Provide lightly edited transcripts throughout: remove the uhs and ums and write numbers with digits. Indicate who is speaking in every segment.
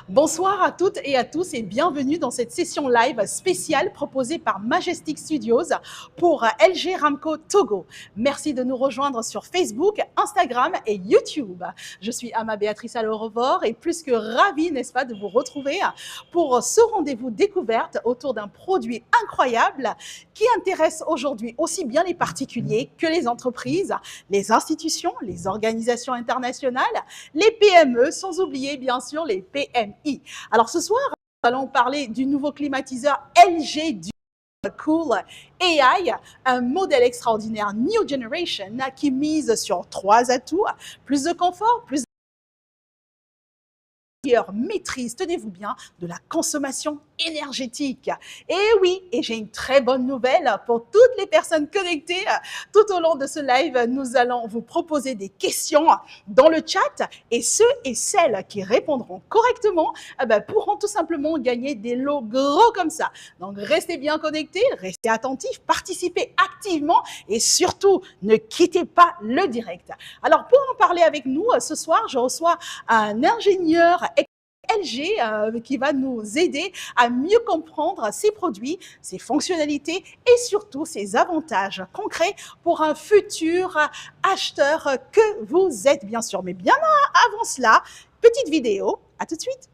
Speaker 1: Bonsoir à toutes et à tous et bienvenue dans cette session live spéciale proposée par Majestic Studios pour LG Ramco Togo. Merci de nous rejoindre sur Facebook, Instagram et YouTube. Je suis Ama Béatrice Alorevor et plus que ravie, n'est-ce pas, de vous retrouver pour ce rendez-vous découverte autour d'un produit incroyable qui intéresse aujourd'hui aussi bien les particuliers que les entreprises, les institutions, les organisations internationales, les PME, sans oublier bien sûr les PMI. Alors ce soir, nous allons parler du nouveau climatiseur LG du Cool AI, un modèle extraordinaire New Generation qui mise sur 3 atouts, plus de confort, plus maîtrise, tenez-vous bien, de la consommation énergétique. Et oui, et j'ai une très bonne nouvelle pour toutes les personnes connectées. Tout au long de ce live, nous allons vous proposer des questions dans le chat et ceux et celles qui répondront correctement pourront tout simplement gagner des lots gros comme ça. Donc restez bien connectés, restez attentifs, participez activement et surtout ne quittez pas le direct. Alors pour en parler avec nous ce soir, je reçois un ingénieur LG qui va nous aider à mieux comprendre ses produits, ses fonctionnalités et surtout ses avantages concrets pour un futur acheteur que vous êtes bien sûr. Mais bien avant cela, petite vidéo, à tout de suite.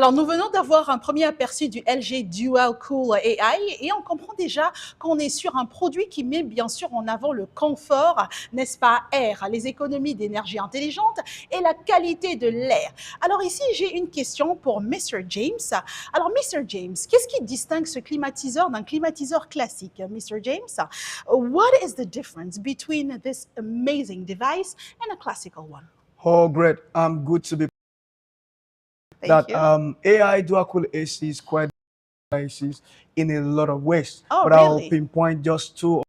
Speaker 1: Alors, nous venons d'avoir un premier aperçu du LG Dual Cool AI et on comprend déjà qu'on est sur un produit qui met bien sûr en avant le confort, n'est-ce pas, air, les économies d'énergie intelligente et la qualité de l'air. Alors ici, j'ai une question pour Mr. James. Alors, Mr. James, qu'est-ce qui distingue ce climatiseur d'un climatiseur classique, Mr. James? What is the difference between this amazing device and a classical one?
Speaker 2: Oh, great. I'm good to be.
Speaker 1: Thank
Speaker 2: That
Speaker 1: you.
Speaker 2: AI dual cool AC is quite ACs in a lot of ways,
Speaker 1: Oh,
Speaker 2: but I'll
Speaker 1: really?
Speaker 2: pinpoint just two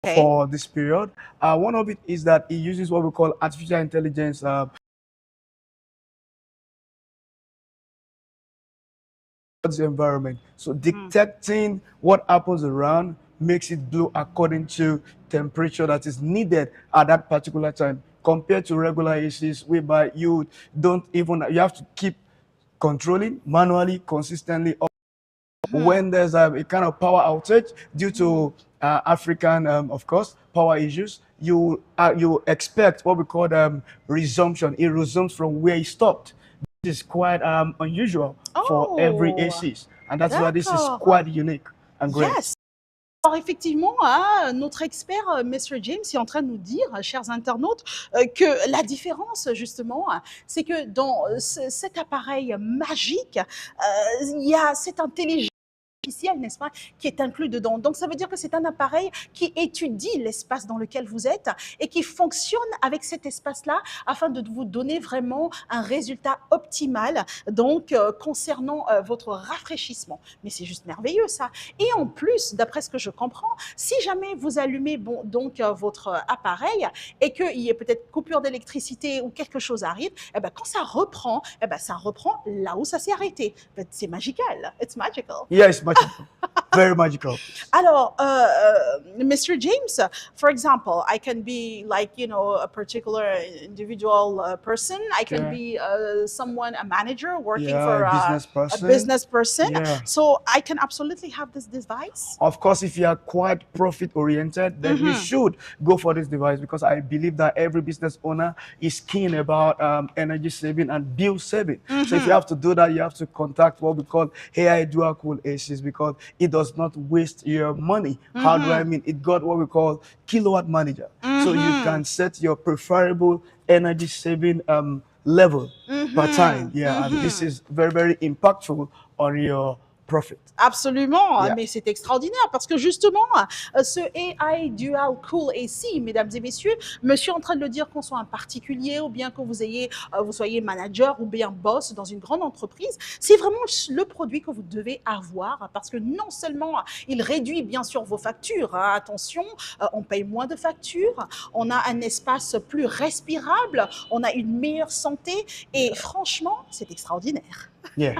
Speaker 1: Okay.
Speaker 2: for this period. One of it is that it uses what we call artificial intelligence the environment. So detecting what happens around makes it blow according to temperature that is needed at that particular time, compared to regular ACs whereby you don't even, you have to keep controlling manually, consistently. When there's a kind of power outage due to African, of course, power issues, you expect what we call resumption. It resumes from where it stopped. This is quite unusual for every
Speaker 1: Oh,
Speaker 2: ACs, and that's why this is
Speaker 1: d'accord.
Speaker 2: quite unique and great.
Speaker 1: Yes. Alors effectivement, hein, notre expert, Mr. James, est en train de nous dire, chers internautes, que la différence justement, c'est que dans cet appareil magique, il y a cette intelligence artificielle, n'est-ce pas, qui est inclus dedans. Donc, ça veut dire que c'est un appareil qui étudie l'espace dans lequel vous êtes et qui fonctionne avec cet espace-là afin de vous donner vraiment un résultat optimal, donc concernant votre rafraîchissement. Mais c'est juste merveilleux, ça. Et en plus, d'après ce que je comprends, si jamais vous allumez donc votre appareil et qu'il y ait peut-être coupure d'électricité ou quelque chose arrive, eh ben, quand ça reprend là où ça s'est arrêté. C'est magical. It's magical.
Speaker 2: Yes, magical. Very magical.
Speaker 1: Alors, Mr. James, for example, I can be like, you know, a particular individual person. I can
Speaker 2: Okay.
Speaker 1: be someone, a manager working
Speaker 2: Yeah,
Speaker 1: for
Speaker 2: a
Speaker 1: a business person.
Speaker 2: Yeah.
Speaker 1: So I can absolutely have this device.
Speaker 2: Of course, if you are quite profit oriented, then you should go for this device, because I believe that every business owner is keen about energy saving and bill saving. So if you have to do that, you have to contact what we call AI dual cool ACs, because it does not waste your money. How do I mean? It got what we call kilowatt manager. So you can set your preferable energy saving level per time. Yeah, and this is very, very impactful on your profit.
Speaker 1: Absolument,
Speaker 2: Yeah.
Speaker 1: mais c'est extraordinaire parce que justement, ce AI Dual Cool AC, mesdames et messieurs, monsieur est en train de le dire, qu'on soit un particulier ou bien que vous soyez manager ou bien boss dans une grande entreprise, c'est vraiment le produit que vous devez avoir parce que non seulement il réduit bien sûr vos factures, hein, attention, on paye moins de factures, on a un espace plus respirable, on a une meilleure santé et franchement, c'est extraordinaire.
Speaker 2: Yeah.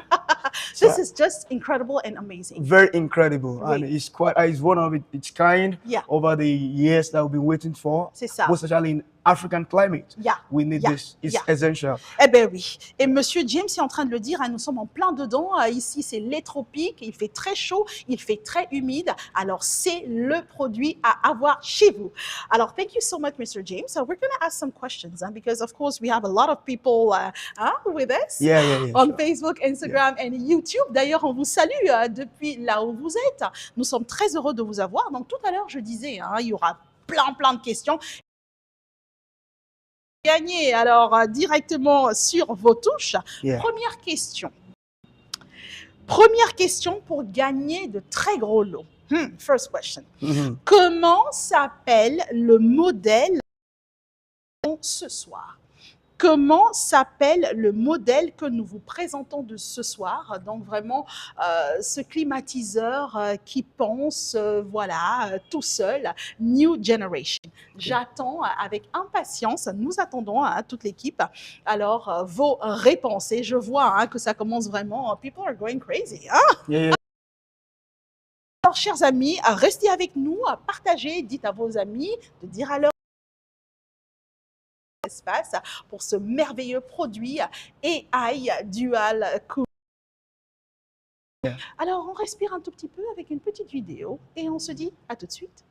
Speaker 1: This is just incredible and amazing.
Speaker 2: Very incredible,
Speaker 1: Oui.
Speaker 2: and it's one of its kind.
Speaker 1: Yeah.
Speaker 2: Over the years that we've been waiting for,
Speaker 1: C'est ça.
Speaker 2: most especially in African climate.
Speaker 1: Yeah.
Speaker 2: We need
Speaker 1: Yeah.
Speaker 2: this. It's
Speaker 1: Yeah.
Speaker 2: essential.
Speaker 1: Eh ben oui. Et Monsieur James est en train de le dire, hein, nous sommes en plein dedans. Ici, c'est les tropiques, il fait très chaud, il fait très humide. Alors, c'est le produit à avoir chez vous. Alors, thank you so much, Mr. James. We're going to ask some questions because, of course, we have a lot of people with us
Speaker 2: Yeah.
Speaker 1: on
Speaker 2: Sure.
Speaker 1: Facebook, Instagram and YouTube. D'ailleurs, on vous salue depuis là où vous êtes. Nous sommes très heureux de vous avoir. Donc, tout à l'heure, je disais, hein, il y aura plein de questions. Gagner alors directement sur vos touches.
Speaker 2: Yeah.
Speaker 1: Première question pour gagner de très gros lots. First question. Comment s'appelle le modèle ce soir? Comment s'appelle le modèle que nous vous présentons de ce soir? Donc vraiment, ce climatiseur qui pense, voilà, tout seul, New Generation. J'attends avec impatience, nous attendons toute l'équipe, alors vos réponses. Et je vois que ça commence vraiment, people are going crazy. Hein?
Speaker 2: Yeah.
Speaker 1: Alors, chers amis, restez avec nous, partagez, dites à vos amis de dire à leur espace pour ce merveilleux produit AI Dual Cool.
Speaker 2: Yeah.
Speaker 1: Alors, on respire un tout petit peu avec une petite vidéo et on se dit à tout de suite.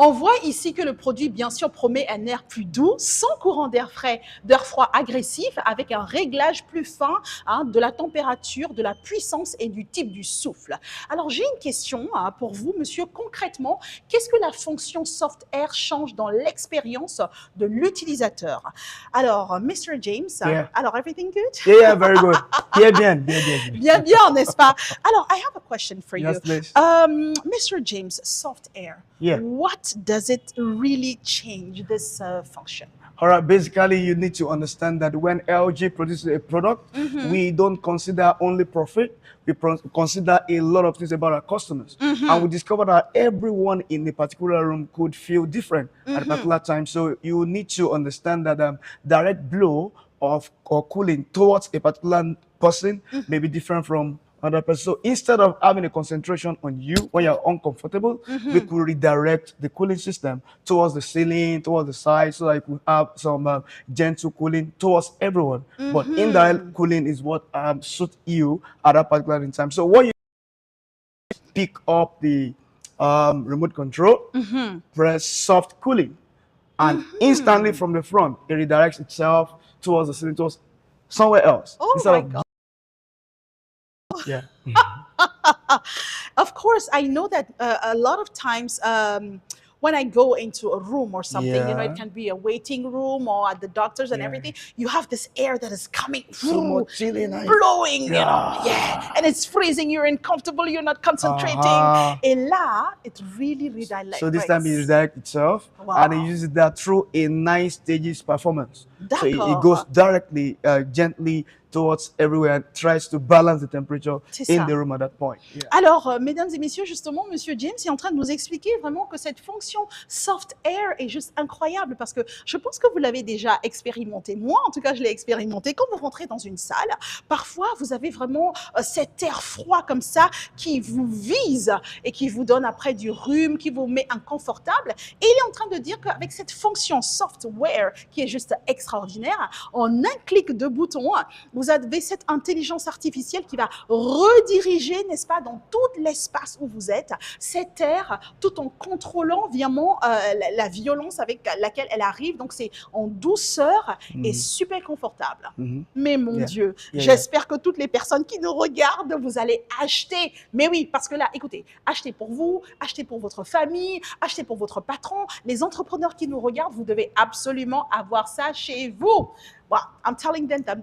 Speaker 1: On voit ici que le produit, bien sûr, promet un air plus doux, sans courant d'air froid agressif, avec un réglage plus fin de la température, de la puissance et du type du souffle. Alors, j'ai une question pour vous, monsieur. Concrètement, qu'est-ce que la fonction Soft Air change dans l'expérience de l'utilisateur? Alors, Mr. James,
Speaker 2: Yeah.
Speaker 1: alors, everything good?
Speaker 2: Yeah, very good. Bien, bien.
Speaker 1: Bien, bien, n'est-ce pas? Alors, I have a question for you.
Speaker 2: Yes, please.
Speaker 1: Mr. James, Soft Air,
Speaker 2: Yeah.
Speaker 1: what does it really change, this function?
Speaker 2: All right, basically, you need to understand that when LG produces a product, we don't consider only profit. We consider a lot of things about our customers. And we discovered that everyone in a particular room could feel different at a particular time. So you need to understand that direct blow of or cooling towards a particular person may be different from other person. So instead of having a concentration on you when you're uncomfortable, we could redirect the cooling system towards the ceiling, towards the side, so that you could have some gentle cooling towards everyone. But indirect cooling is what suits you at that particular time. So what you pick up the remote control, press soft cooling, and instantly from the front, it redirects itself towards the ceiling, towards somewhere else.
Speaker 1: Oh
Speaker 2: instead
Speaker 1: my
Speaker 2: of
Speaker 1: God.
Speaker 2: Yeah.
Speaker 1: Of course, I know that a lot of times when I go into a room or something, you know,
Speaker 2: Yeah.
Speaker 1: it can be a waiting room or at the doctor's and everything, you have this air that is coming
Speaker 2: So much chilling.
Speaker 1: blowing, you know, and it's freezing, you're uncomfortable, you're not concentrating. And là, it really redirects.
Speaker 2: So this time it redirects itself, and it uses that through a 9 stages performance. So it goes directly, gently towards everywhere and tries to balance the temperature in the room at that point. Yeah.
Speaker 1: Alors, mesdames et messieurs, justement, Monsieur James est en train de nous expliquer vraiment que cette fonction Soft Air est juste incroyable parce que je pense que vous l'avez déjà expérimenté. Moi, en tout cas, je l'ai expérimenté. Quand vous rentrez dans une salle, parfois, vous avez vraiment cet air froid comme ça qui vous vise et qui vous donne après du rhume, qui vous met inconfortable. Et il est en train de dire qu'avec cette fonction Software qui est juste extraordinaire, en un clic de bouton, vous avez cette intelligence artificielle qui va rediriger, n'est-ce pas, dans tout l'espace où vous êtes, cet air, tout en contrôlant évidemment la violence avec laquelle elle arrive. Donc, c'est en douceur et super confortable. Mais mon Dieu, j'espère que toutes les personnes qui nous regardent, vous allez acheter. Mais oui, parce que là, écoutez, achetez pour vous, achetez pour votre famille, achetez pour votre patron. Les entrepreneurs qui nous regardent, vous devez absolument avoir ça chez vous. Well, I'm telling them that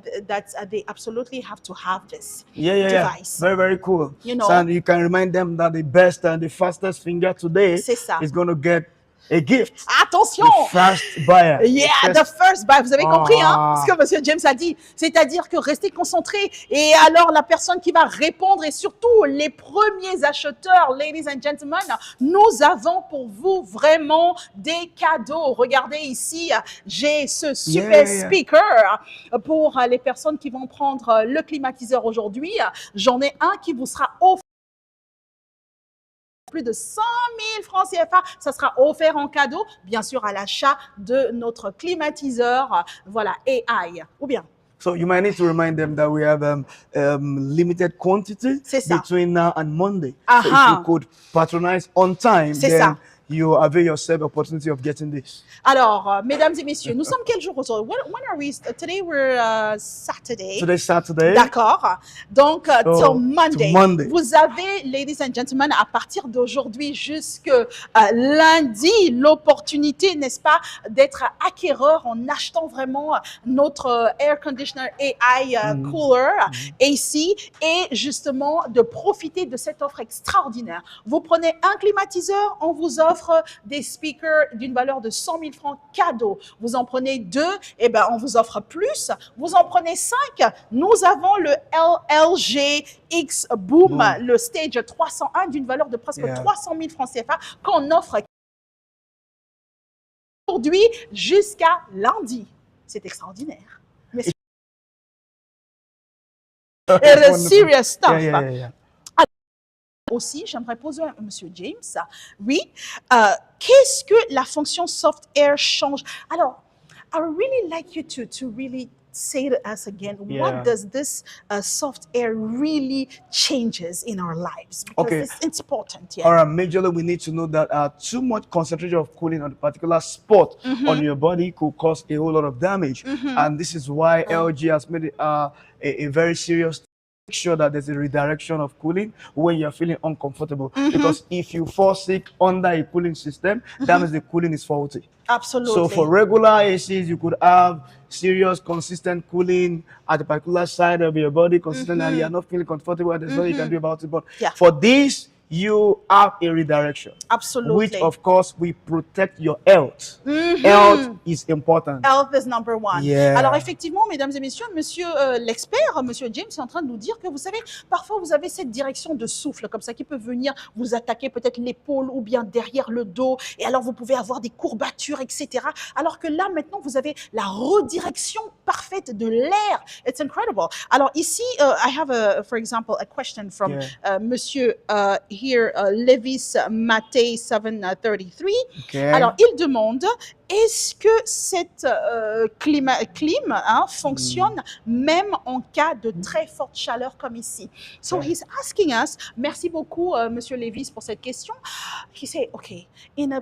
Speaker 1: they absolutely have to have this device.
Speaker 2: Very, very cool.
Speaker 1: You know,
Speaker 2: so, and you can remind them that the best and the fastest finger today is going to get a gift.
Speaker 1: Attention!
Speaker 2: The first buyer.
Speaker 1: Yeah, the first buyer. Vous avez compris, hein, ce que Monsieur James a dit. C'est-à-dire que restez concentrés. Et alors, la personne qui va répondre et surtout les premiers acheteurs, ladies and gentlemen, nous avons pour vous vraiment des cadeaux. Regardez ici, j'ai ce super speaker pour les personnes qui vont prendre le climatiseur aujourd'hui. J'en ai un qui vous sera offert. Plus de 100 000 francs CFA, ça sera offert en cadeau, bien sûr à l'achat de notre climatiseur, voilà, AI, ou bien.
Speaker 2: So you might need to remind them that we have limited quantity between now and Monday. So if you could patronize on time, then you avail yourself the opportunity of getting this.
Speaker 1: Alors, mesdames et messieurs, nous sommes quel jour aujourd'hui? When are we? Today we're Saturday.
Speaker 2: Today's Saturday.
Speaker 1: D'accord. Donc, till Monday.
Speaker 2: Monday.
Speaker 1: Vous avez, ladies and gentlemen, à partir d'aujourd'hui jusque lundi, l'opportunité, n'est-ce pas, d'être acquéreur en achetant vraiment notre air conditioner AI cooler AC et justement de profiter de cette offre extraordinaire. Vous prenez un climatiseur, on vous offre des speakers d'une valeur de 100 000 francs cadeau. Vous en prenez 2, et ben on vous offre plus. Vous en prenez 5, nous avons le LG X Boom, le Stage 301 d'une valeur de presque 300 000 francs CFA qu'on offre aujourd'hui jusqu'à lundi. C'est extraordinaire. Mais c'est serious stuff. Aussi, j'aimerais poser à Monsieur James, oui, qu'est-ce que la fonction Soft Air change? Alors, I would really like you to really say to us again,
Speaker 2: Yeah.
Speaker 1: what does this soft air really changes in our lives? Because
Speaker 2: Okay.
Speaker 1: it's important. Yeah.
Speaker 2: All right, majorly we need to know that too much concentration of cooling on a particular spot on your body could cause a whole lot of damage. And this is why LG has made it a very serious. Make sure that there's a redirection of cooling when you're feeling uncomfortable. Because if you fall sick under a cooling system, that means the cooling is faulty.
Speaker 1: Absolutely.
Speaker 2: So for regular ACs, you could have serious, consistent cooling at a particular side of your body, consistent, and you're not feeling comfortable, and there's nothing you can do about it. But for this, you have a redirection.
Speaker 1: Absolutely.
Speaker 2: Which, of course, will protect your health. Health is important.
Speaker 1: Health is number one.
Speaker 2: Yeah.
Speaker 1: Alors effectivement, mesdames et messieurs, monsieur l'expert, monsieur James est en train de nous dire que vous savez, parfois vous avez cette direction de souffle comme ça qui peut venir vous attaquer peut-être l'épaule ou bien derrière le dos, et alors vous pouvez avoir des courbatures, etc. Alors que là maintenant vous avez la redirection parfaite de l'air. It's incredible. Alors ici, I have for example a question from monsieur here, Levis Maté 733.
Speaker 2: Okay.
Speaker 1: Alors il demande, est-ce que cette clim fonctionne même en cas de très forte chaleur comme ici? So he's asking us, merci beaucoup Monsieur Levis pour cette question. He said, okay, in a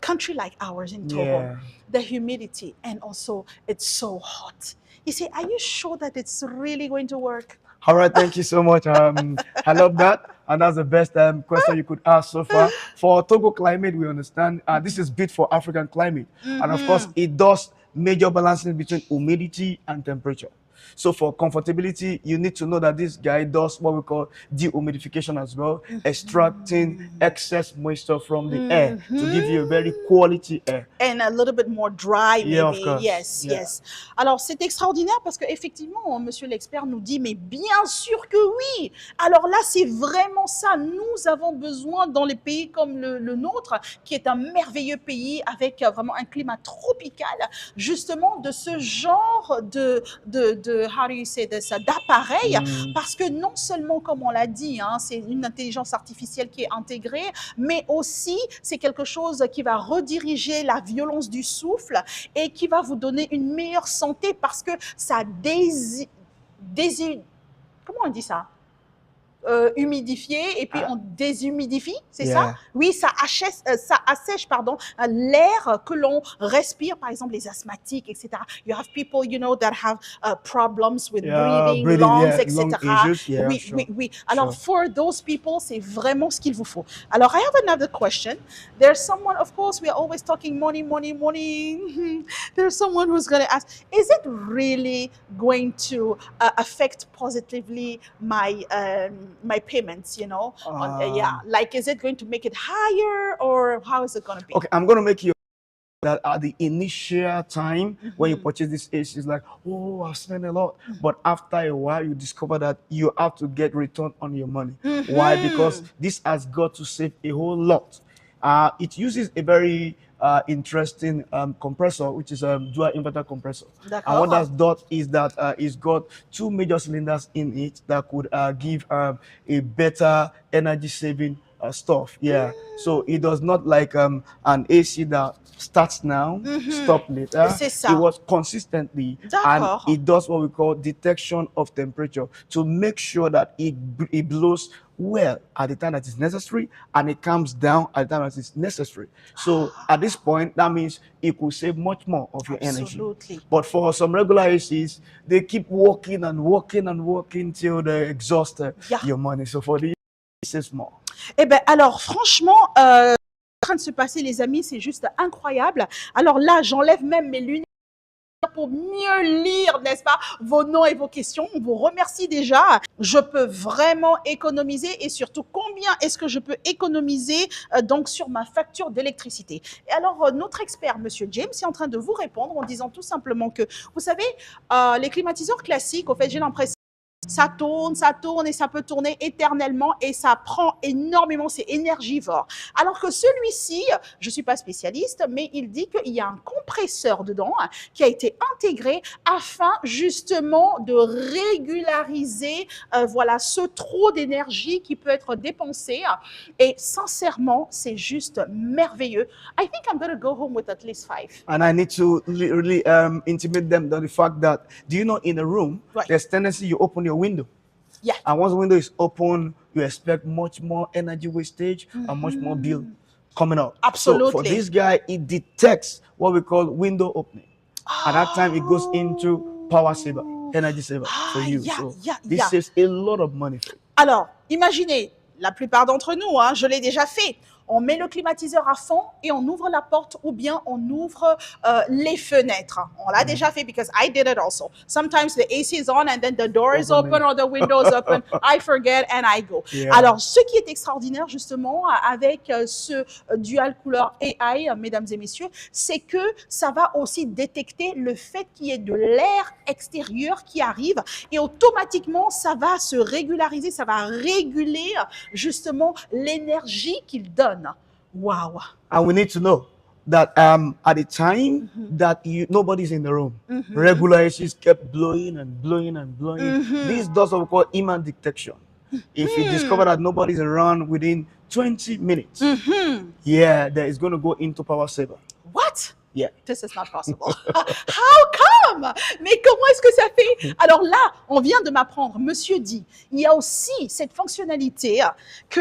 Speaker 1: country like ours in Togo, the humidity and also it's so hot. He said, are you sure that it's really going to work?
Speaker 2: All right, thank you so much. I love that. And that's the best question you could ask so far. For Togo climate, we understand this is built for African climate. And of course, it does major balancing between humidity and temperature. So for comfortability, you need to know that this guy does what we call dehumidification as well, extracting excess moisture from the air to give you a very quality air.
Speaker 1: And a little bit more dry, maybe.
Speaker 2: Yeah, of course.
Speaker 1: Yes, yes. Alors, c'est extraordinaire parce qu'effectivement, monsieur l'expert nous dit, mais bien sûr que oui. Alors là, c'est vraiment ça. Nous avons besoin dans les pays comme le nôtre, qui est un merveilleux pays avec vraiment un climat tropical, justement de ce genre how do you say this, d'appareil, parce que non seulement, comme on l'a dit, hein, c'est une intelligence artificielle qui est intégrée, mais aussi c'est quelque chose qui va rediriger la violence du souffle et qui va vous donner une meilleure santé parce que ça comment on dit ça? Humidifié et puis on déshumidifie, c'est ça? Oui, ça assèche pardon, l'air que l'on respire, par exemple les asthmatiques, etc. You have people, you know, that have problems with breathing, lungs, etc. Oui. Alors, for those people, c'est vraiment ce qu'il vous faut. Alors, I have another question. There's someone, of course, we are always talking money. There's someone who's going to ask, is it really going to affect positively my payments, you know? Like, is it going to make it higher or how is it going to be?
Speaker 2: Okay, I'm going to make you that at the initial time when you purchase this AC, it's like, oh, I've spent a lot. But after a while, you discover that you have to get return on your money. Why? Because this has got to save a whole lot. It uses a very interesting compressor, which is a dual inverter compressor. And what that's done is that it's got two major cylinders in it that could give a better energy saving stuff. So it does not like an AC that starts now, stop later. It was consistently, and it does what we call detection of temperature to make sure that it blows well at the time that is necessary and it comes down at the time that is necessary. So at this point, that means it could save much more of your energy. But for some regular ACs, they keep working and working and working till they exhaust your money. So for the it saves more.
Speaker 1: Eh bien, alors franchement, en train de se passer, les amis, c'est juste incroyable. Alors là, j'enlève même mes lunettes pour mieux lire, n'est-ce pas, vos noms et vos questions. On vous remercie déjà. Je peux vraiment économiser et surtout combien est-ce que je peux économiser donc sur ma facture d'électricité. Et alors notre expert, monsieur James, est en train de vous répondre en disant tout simplement que, vous savez, les climatiseurs classiques, au fait, j'ai l'impression Ça tourne et ça peut tourner éternellement et ça prend énormément, c'est énergivore. Alors que celui-ci, je ne suis pas spécialiste, mais il dit qu'il y a un compresseur dedans qui a été intégré afin justement de régulariser voilà, ce trop d'énergie qui peut être dépensé. Et sincèrement, c'est juste merveilleux. I think I'm going to go home with at least 5.
Speaker 2: And I need to really intimate them on the fact that, do you know, in a room,
Speaker 1: Right.
Speaker 2: there's tendency you open your window.
Speaker 1: Yeah.
Speaker 2: And once the window is open, you expect much more energy wastage and much more bill coming up.
Speaker 1: Absolutely.
Speaker 2: So for this guy, it detects what we call window opening. At that time, it goes into power saver, energy saver for you. This saves a lot of money for you.
Speaker 1: Alors, imaginez, la plupart d'entre nous, hein, je l'ai déjà fait. On met le climatiseur à fond et on ouvre la porte ou bien on ouvre les fenêtres. On l'a déjà fait because I did it also. Sometimes the AC is on and then the door is open or the window is open. I forget and I go.
Speaker 2: Yeah.
Speaker 1: Alors, ce qui est extraordinaire justement avec ce dual couleur AI, mesdames et messieurs, c'est que ça va aussi détecter le fait qu'il y ait de l'air extérieur qui arrive et automatiquement, ça va se régulariser, ça va réguler justement l'énergie qu'il donne. Wow.
Speaker 2: And we need to know that at the time that nobody's in the room, regular ACs kept blowing and blowing and blowing. This does what we call human detection. If you discover that nobody's around within 20 minutes, yeah, that is going to go into power saver.
Speaker 1: What?
Speaker 2: Yeah.
Speaker 1: This is not possible. How come? Mais comment est-ce que ça fait? Alors là, on vient de m'apprendre, monsieur dit, il y a aussi cette fonctionnalité que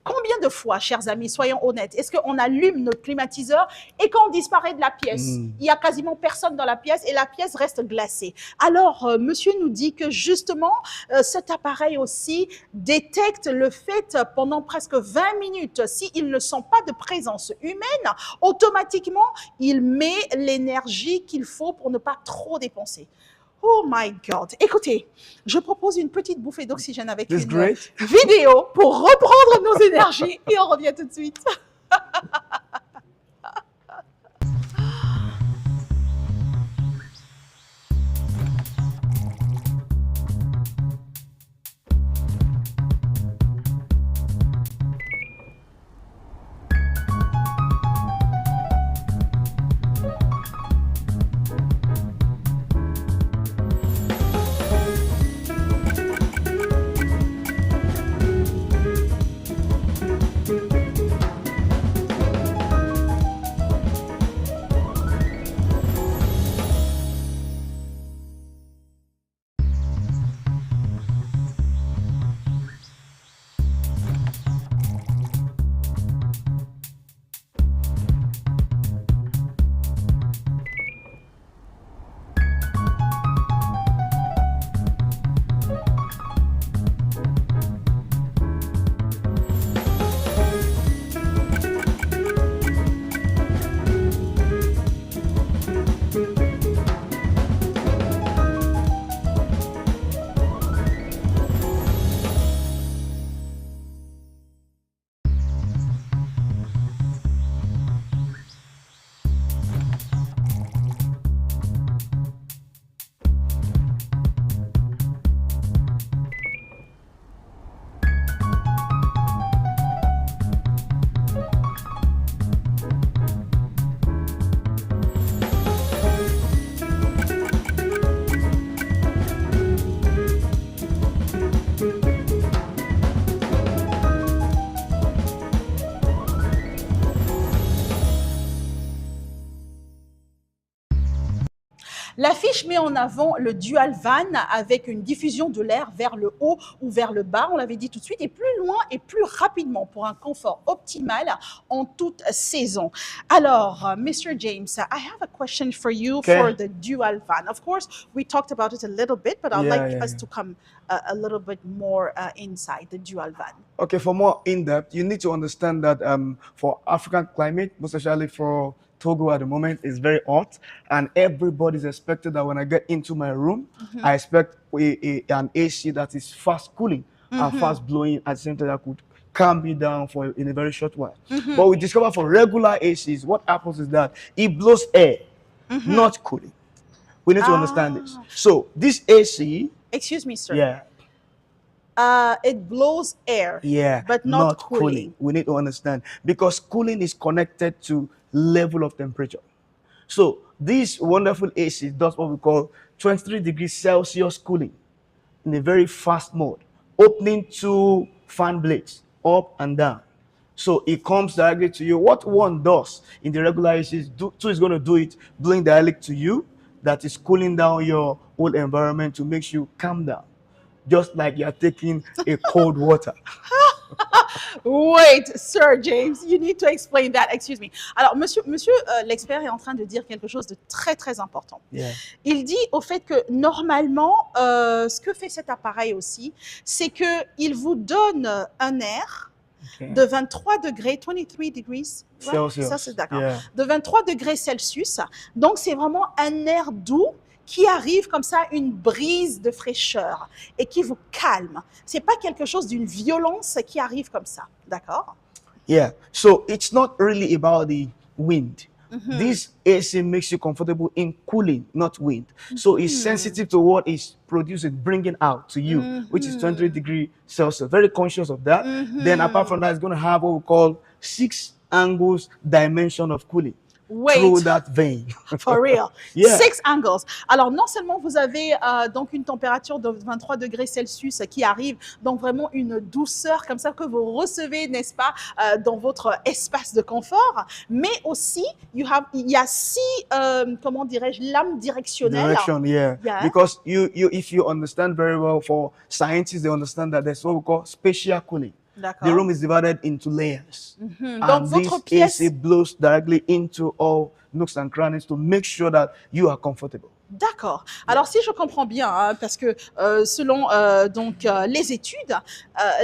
Speaker 1: combien de fois, chers amis, soyons honnêtes, est-ce qu'on allume notre climatiseur et quand on disparaît de la pièce, il n'y a quasiment personne dans la pièce et la pièce reste glacée. Alors, monsieur nous dit que justement, cet appareil aussi détecte le fait pendant presque 20 minutes, s'il ne sent pas de présence humaine, automatiquement, il met l'énergie qu'il faut pour ne pas trop dépenser. Oh my God. Écoutez, je propose une petite bouffée d'oxygène avec une vidéo pour reprendre nos énergies et on revient tout de suite. L'affiche met en avant le dual van avec une diffusion de l'air vers le haut ou vers le bas, on l'avait dit tout de suite, et plus loin et plus rapidement pour un confort optimal en toute saison. Alors, Mr. James, I have a question for you for the dual van. Of course, we talked about it a little bit, but I'd like us to come a little bit more inside the dual van.
Speaker 2: Okay, for more in-depth, you need to understand that for African climate, most especially for Togo at the moment, is very hot, and everybody's expected that when I get into my room, I expect an AC that is fast cooling and fast blowing at the same time that could calm me down in a very short while. But we discover for regular ACs, what happens is that it blows air, not cooling. We need to understand this. So this AC,
Speaker 1: Excuse me, sir.
Speaker 2: yeah,
Speaker 1: It blows air,
Speaker 2: yeah,
Speaker 1: but not cooling.
Speaker 2: We need to understand because cooling is connected to level of temperature. So this wonderful AC does what we call 23 degrees Celsius cooling in a very fast mode, opening two fan blades up and down. So it comes directly to you. What one does in the regular AC, two is going to do it, blowing directly to you. That is cooling down your whole environment to make you calm down, just like you're taking a cold water.
Speaker 1: Wait, Sir James, you need to explain that. Excuse me. Alors, monsieur l'expert est en train de dire quelque chose de très, très important.
Speaker 2: Yeah.
Speaker 1: Il dit au fait que normalement, ce que fait cet appareil aussi, c'est qu'il vous donne un air de 23 degrés, 23 degrees,
Speaker 2: Celsius.
Speaker 1: ça c'est d'accord,
Speaker 2: Yeah.
Speaker 1: de 23 degrés Celsius. Donc, c'est vraiment un air doux qui arrive comme ça, une brise de fraîcheur et qui vous calme. C'est pas quelque chose d'une violence qui arrive comme ça, d'accord?
Speaker 2: Yeah. So it's not really about the wind. This AC makes you comfortable in cooling, not wind. So it's sensitive to what is producing, bringing out to you, which is 23 degrees Celsius. Very conscious of that. Then apart from that, it's going to have what we call 6 angles dimension of cooling. Through that vein.
Speaker 1: For real.
Speaker 2: Yeah.
Speaker 1: 6 angles. Alors, non seulement vous avez donc une température de 23 degrés Celsius qui arrive, donc vraiment une douceur comme ça que vous recevez, n'est-ce pas, dans votre espace de confort, mais aussi, il y a 6, comment dirais-je, lames directionnelles.
Speaker 2: Direction, yeah. Because if you understand very well, for scientists, they understand that there's what we call spatial cooling. The room is divided into layers.
Speaker 1: Donc,
Speaker 2: And
Speaker 1: votre
Speaker 2: this
Speaker 1: pièce...
Speaker 2: AC blows directly into all nooks and crannies to make sure that you are comfortable.
Speaker 1: D'accord. Alors, si je comprends bien, hein, parce que selon donc, les études,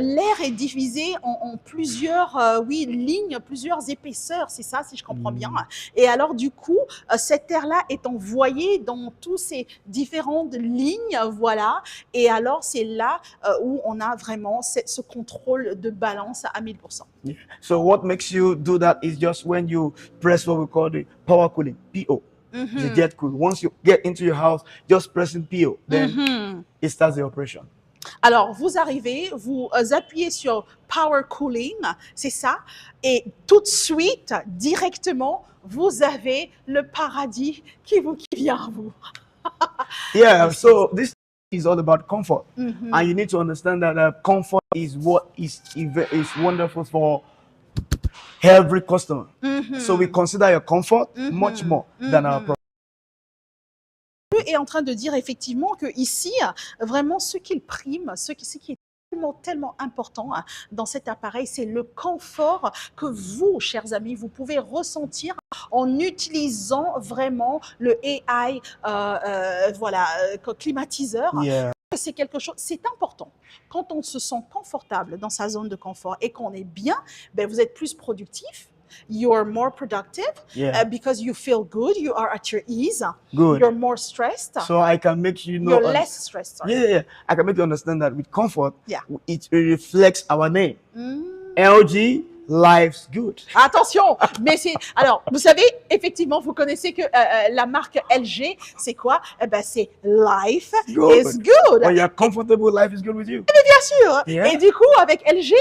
Speaker 1: l'air est divisé en plusieurs lignes, plusieurs épaisseurs, c'est ça, si je comprends bien. Et alors, du coup, cet air-là est envoyé dans toutes ces différentes lignes, voilà. Et alors, c'est là où on a vraiment ce contrôle de balance à 1000%.
Speaker 2: Yeah. So what makes you do that is just when you press what we call the power cooling, PO. You get cool. Once you get into your house, just pressing PO, then it starts the operation.
Speaker 1: Alors, vous arrivez, vous appuyez sur Power Cooling, c'est ça, et tout de suite, directement, vous avez le paradis qui vient à vous.
Speaker 2: Yeah, so this is all about comfort. And you need to understand that comfort is what is wonderful for every customer. So we consider your comfort much more than our product.
Speaker 1: Est en train de dire effectivement que ici, vraiment, ce qu'il prime, ce qui est tellement important dans cet appareil, c'est le confort que vous, chers amis, vous pouvez ressentir en utilisant vraiment le AI, climatiseur.
Speaker 2: Yeah.
Speaker 1: C'est quelque chose, c'est important. Quand on se sent confortable dans sa zone de confort et qu'on est bien, ben vous êtes plus productif. You're more productive because you feel good. You are at your ease.
Speaker 2: Good.
Speaker 1: You're more stressed.
Speaker 2: So I can make you know.
Speaker 1: You're less stressed. Sorry.
Speaker 2: Yeah. I can make you understand that with comfort,
Speaker 1: Yeah.
Speaker 2: it reflects our name. LG, life's good.
Speaker 1: Attention, mais c'est alors vous savez effectivement vous connaissez que la marque LG c'est quoi? Eh ben c'est life is good.
Speaker 2: When you're comfortable, life is good with you.
Speaker 1: Mais bien sûr.
Speaker 2: Yeah.
Speaker 1: Et du coup avec LG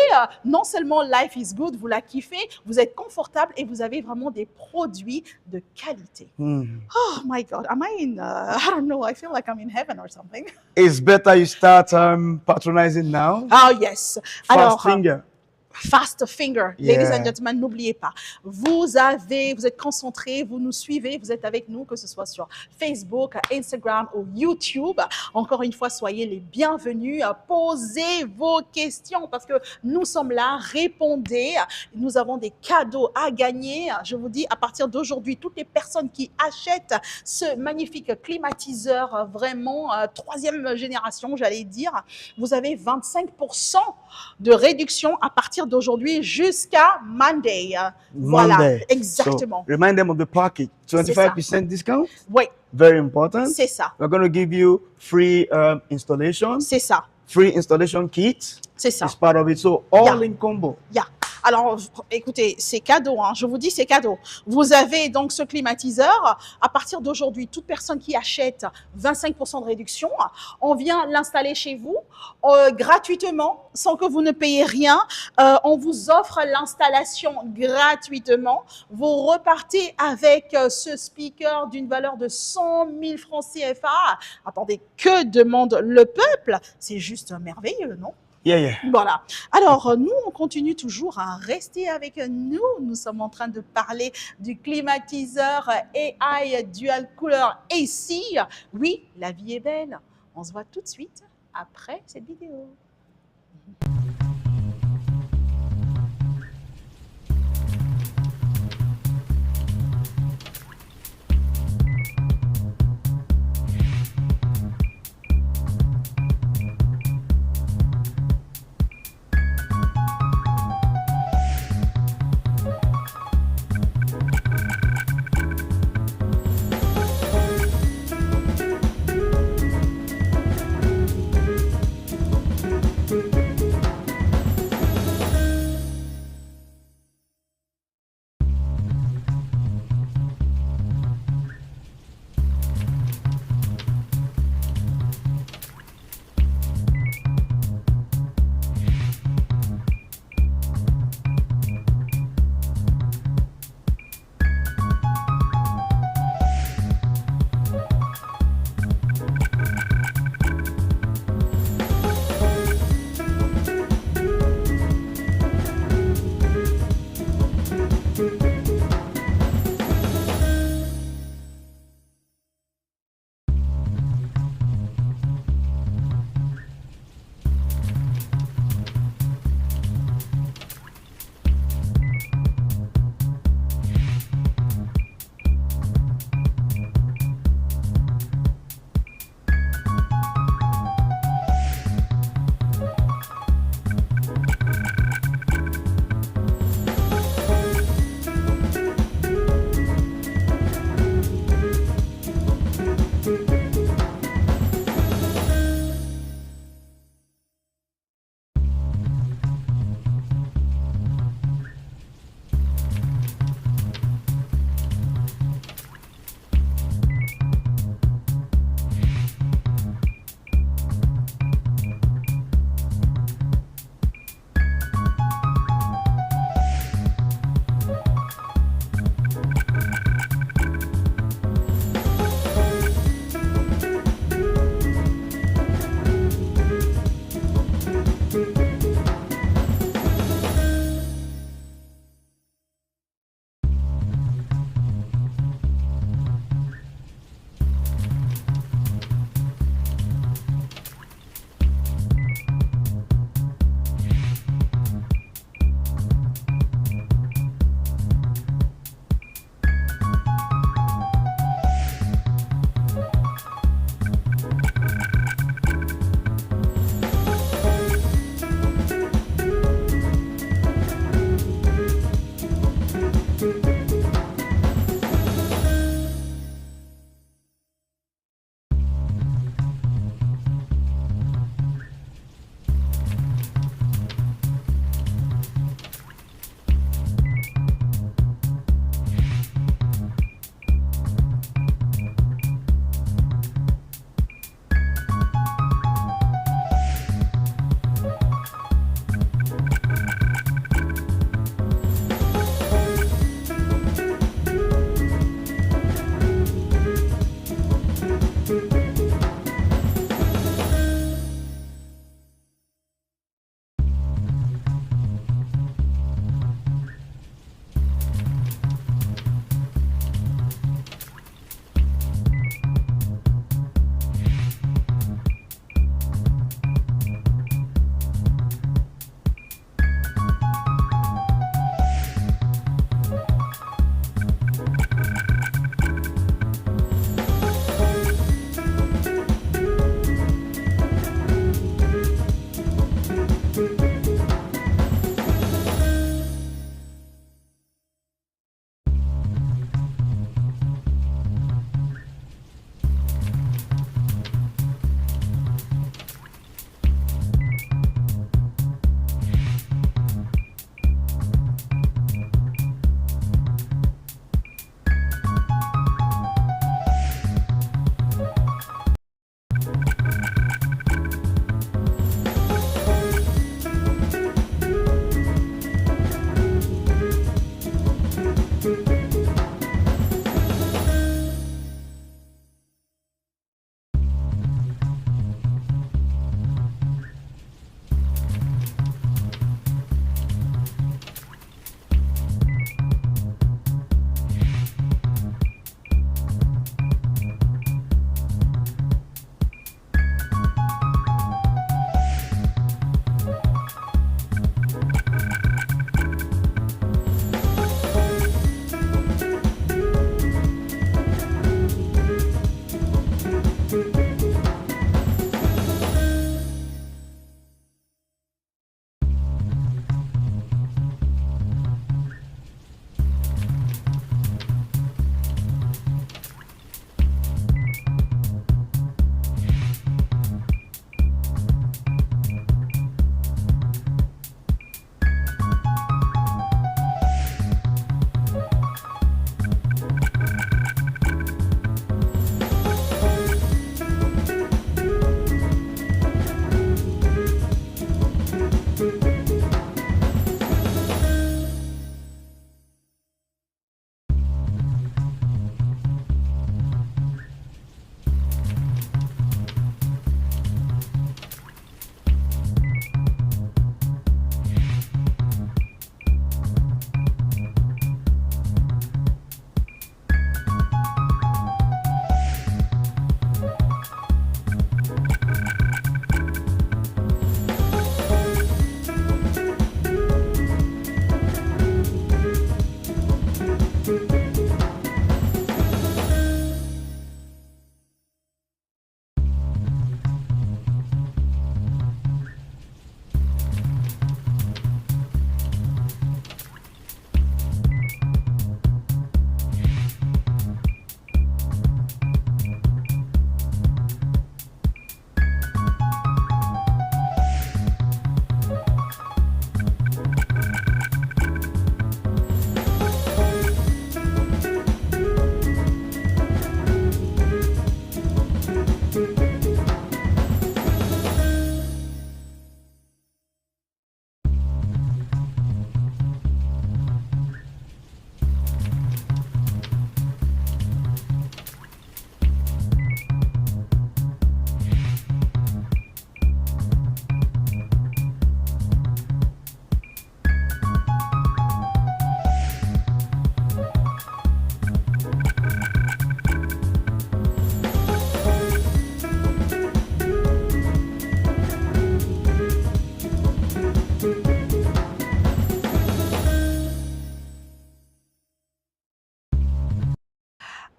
Speaker 1: non seulement life is good vous la kiffez, vous êtes confortable et vous avez vraiment des produits de qualité. Oh my God, am I in? I don't know. I feel like I'm in heaven or something.
Speaker 2: It's better you start patronizing now.
Speaker 1: Oh yes.
Speaker 2: Fast finger.
Speaker 1: Fast finger, ladies and gentlemen, n'oubliez pas, vous êtes concentrés, vous nous suivez, vous êtes avec nous, que ce soit sur Facebook, Instagram ou YouTube. Encore une fois, soyez les bienvenus, posez vos questions parce que nous sommes là, répondez. Nous avons des cadeaux à gagner. Je vous dis, à partir d'aujourd'hui, toutes les personnes qui achètent ce magnifique climatiseur, vraiment 3e génération, j'allais dire, vous avez 25% de réduction à partir d'aujourd'hui jusqu'à Monday. Voilà, exactement.
Speaker 2: So, remind them of the package. 25% discount.
Speaker 1: Oui.
Speaker 2: Very important.
Speaker 1: C'est ça.
Speaker 2: We're going to give you free installation.
Speaker 1: C'est ça.
Speaker 2: Free installation kit.
Speaker 1: C'est ça.
Speaker 2: It's part of it. So all in combo.
Speaker 1: Yeah. Alors, écoutez, c'est cadeau, hein, je vous dis, c'est cadeau. Vous avez donc ce climatiseur. À partir d'aujourd'hui, toute personne qui achète 25% de réduction, on vient l'installer chez vous gratuitement, sans que vous ne payez rien. On vous offre l'installation gratuitement. Vous repartez avec ce speaker d'une valeur de 100 000 francs CFA. Attendez, que demande le peuple? C'est juste merveilleux, non?
Speaker 2: Yeah.
Speaker 1: Voilà. Alors, nous, on continue toujours à rester avec nous. Nous sommes en train de parler du climatiseur AI Dual Cooler AC. Oui, la vie est belle. On se voit tout de suite après cette vidéo.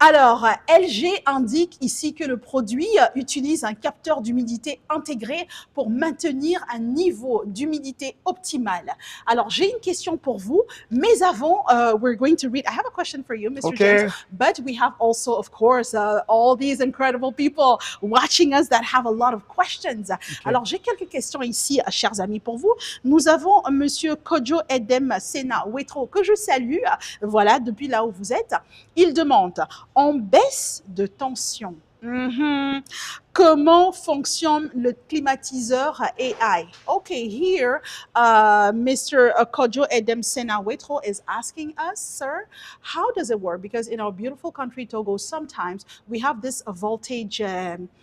Speaker 1: Alors, LG indique ici que le produit utilise un capteur d'humidité intégré pour maintenir un niveau d'humidité optimal. Alors, j'ai une question pour vous, mais avant, we're going to read. I have a question for you, Mr. James, but we have also, of course, all these incredible people watching us that have a lot of questions. Alors, j'ai quelques questions ici, chers amis, pour vous. Nous avons Monsieur Kojo Edem Sena Wetro, que je salue, voilà, depuis là où vous êtes. Il demande, en baisse de tension, comment fonctionne le climatiseur AI? Okay, here, Mr. Kojo Edem Sena Wetro is asking us, sir, how does it work? Because in our beautiful country, Togo, sometimes we have this voltage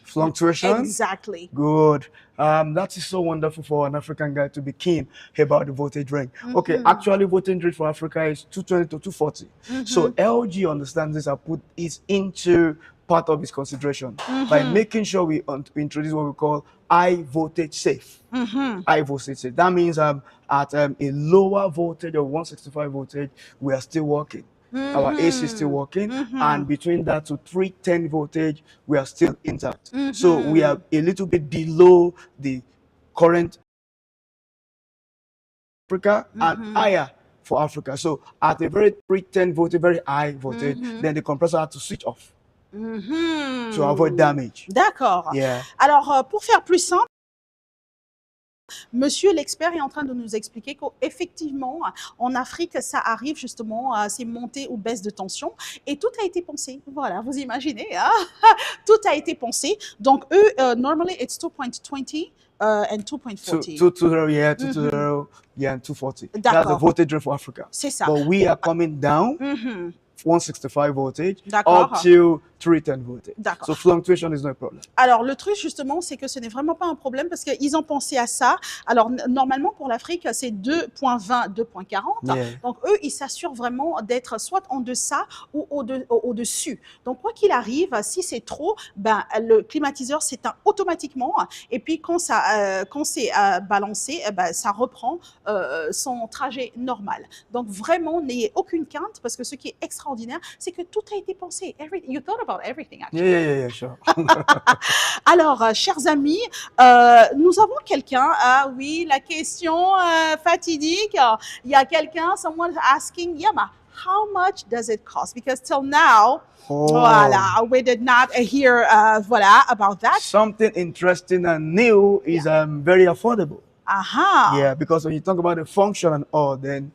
Speaker 2: fluctuation.
Speaker 1: Exactly.
Speaker 2: Good. That is so wonderful for an African guy to be keen about the voltage range. Okay, actually, voltage range for Africa is 220 to 240. So LG understands this and put it into part of its consideration by making sure we introduce what we call high voltage safe. High voltage safe. That means at a lower voltage of 165 voltage, we are still working. Our AC is still working, and between that to 310 voltage, we are still intact. So we are a little bit below the current Africa and higher for Africa. So at a very 310 voltage, very high voltage, then the compressor had to switch off to avoid damage.
Speaker 1: D'accord.
Speaker 2: Yeah.
Speaker 1: Alors, pour faire plus simple, Monsieur l'expert est en train de nous expliquer qu'effectivement, en Afrique, ça arrive justement à ces montées ou baisses de tension et tout a été pensé. Voilà, vous imaginez, hein? Tout a été pensé. Donc, eux, normally it's 2.20 and 2.40.
Speaker 2: 220, yeah, 220, yeah, and 240. That's the voltage range for Africa.
Speaker 1: C'est ça.
Speaker 2: But we are coming down 165 voltage
Speaker 1: D'accord.
Speaker 2: up to 310 voltage.
Speaker 1: D'accord.
Speaker 2: So fluctuation is no problem.
Speaker 1: Alors, le truc, justement, c'est que ce n'est vraiment pas un problème parce qu'ils ont pensé à ça. Alors, normalement, pour l'Afrique, c'est 2.20, 2.40.
Speaker 2: Yeah.
Speaker 1: Donc, eux, ils s'assurent vraiment d'être soit en deçà ou au-dessus. Donc, quoi qu'il arrive, si c'est trop, ben, le climatiseur s'éteint automatiquement. Et puis, quand c'est balancé, ben, ça reprend son trajet normal. Donc, vraiment, n'ayez aucune crainte parce que ce qui est extraordinaire, c'est que tout a été pensé. You thought about everything, actually.
Speaker 2: Yeah, sure.
Speaker 1: Alors, chers amis, nous avons quelqu'un, oui, la question fatidique, il y a quelqu'un, someone asking, Yama, how much does it cost? Because till now, voilà, we did not hear, voilà, about that.
Speaker 2: Something interesting and new is very affordable.
Speaker 1: Aha.
Speaker 2: Yeah, because when you talk about the function and all, then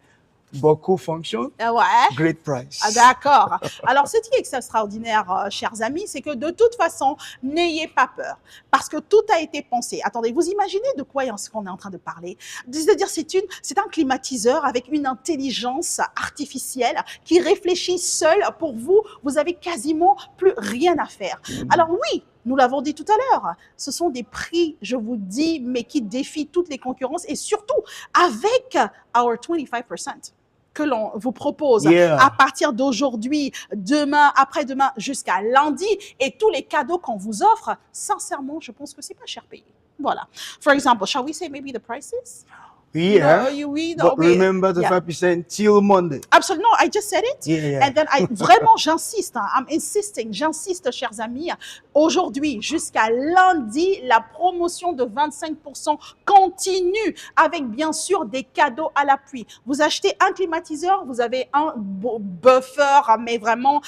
Speaker 2: beaucoup fonction,
Speaker 1: Ouais.
Speaker 2: great price.
Speaker 1: D'accord. Alors, ce qui est extraordinaire, chers amis, c'est que de toute façon, n'ayez pas peur. Parce que tout a été pensé. Attendez, vous imaginez de quoi est-ce qu'on est en train de parler? C'est-à-dire, c'est un climatiseur avec une intelligence artificielle qui réfléchit seul pour vous. Vous avez quasiment plus rien à faire. Alors oui, nous l'avons dit tout à l'heure, ce sont des prix, je vous dis, mais qui défient toutes les concurrences et surtout avec our 25% que l'on vous propose à partir d'aujourd'hui, demain, après-demain, jusqu'à lundi et tous les cadeaux qu'on vous offre, sincèrement, je pense que c'est pas cher payé. Voilà. For example, shall we say maybe the prices?
Speaker 2: Yeah,
Speaker 1: No,
Speaker 2: but remember the 5% till Monday.
Speaker 1: Absolutely, no, I just said it.
Speaker 2: Yeah.
Speaker 1: And then vraiment, j'insiste, I'm insisting, j'insiste, chers amis. Aujourd'hui, jusqu'à lundi, la promotion de 25% continue avec bien sûr des cadeaux à l'appui. Vous achetez un climatiseur, vous avez un buffer, mais vraiment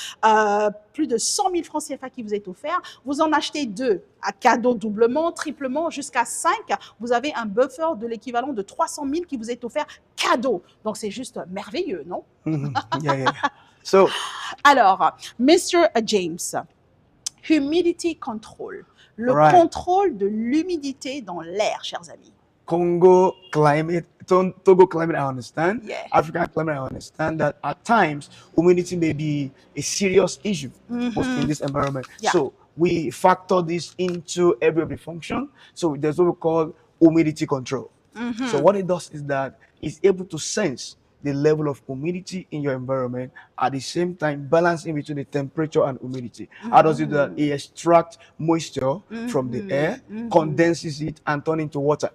Speaker 1: plus de 100 000 francs CFA qui vous est offert. Vous en achetez 2 à cadeau doublement, triplement, jusqu'à 5. Vous avez un buffer de l'équivalent de 300 000 qui vous est offert cadeau. Donc, c'est juste merveilleux, non?
Speaker 2: Yeah. So,
Speaker 1: alors, Mr. James, Humidity control. Le
Speaker 2: Right.
Speaker 1: contrôle de l'humidité dans l'air, chers amis.
Speaker 2: Congo climate, Togo climate, I understand.
Speaker 1: Yeah.
Speaker 2: African climate, I understand that at times humidity may be a serious issue, mostly in this environment.
Speaker 1: Yeah.
Speaker 2: So we factor this into every function. So there's what we call humidity control. So what it does is that it's able to sense the level of humidity in your environment, at the same time balancing between the temperature and humidity. How does it do that? It extracts moisture from the air, condenses it, and turn into water.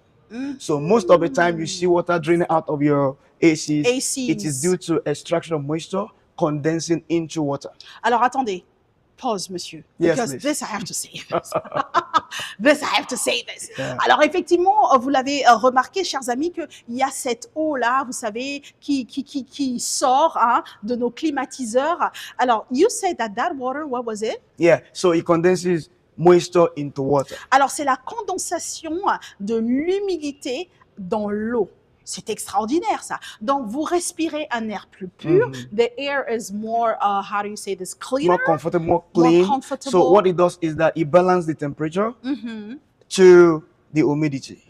Speaker 2: So most of the time you see water draining out of your ACs. It is due to extraction of moisture condensing into water.
Speaker 1: Alors attendez, pause, monsieur.
Speaker 2: Yes,
Speaker 1: Because
Speaker 2: please.
Speaker 1: this I have to say this. This I have to say this.
Speaker 2: Yeah.
Speaker 1: Alors effectivement, vous l'avez remarqué, chers amis, qu'il y a cette eau-là, vous savez, qui sort hein, de nos climatiseurs. Alors, you said that water, what was it?
Speaker 2: Yeah, so it condenses moisture into water.
Speaker 1: Alors, c'est la condensation de l'humidité dans l'eau. C'est extraordinaire, ça. Donc, vous respirez un air plus pur. The air is more, how do you say this, cleaner?
Speaker 2: More comfortable, more clean.
Speaker 1: More comfortable.
Speaker 2: So what it does is that it balances the temperature to the humidity.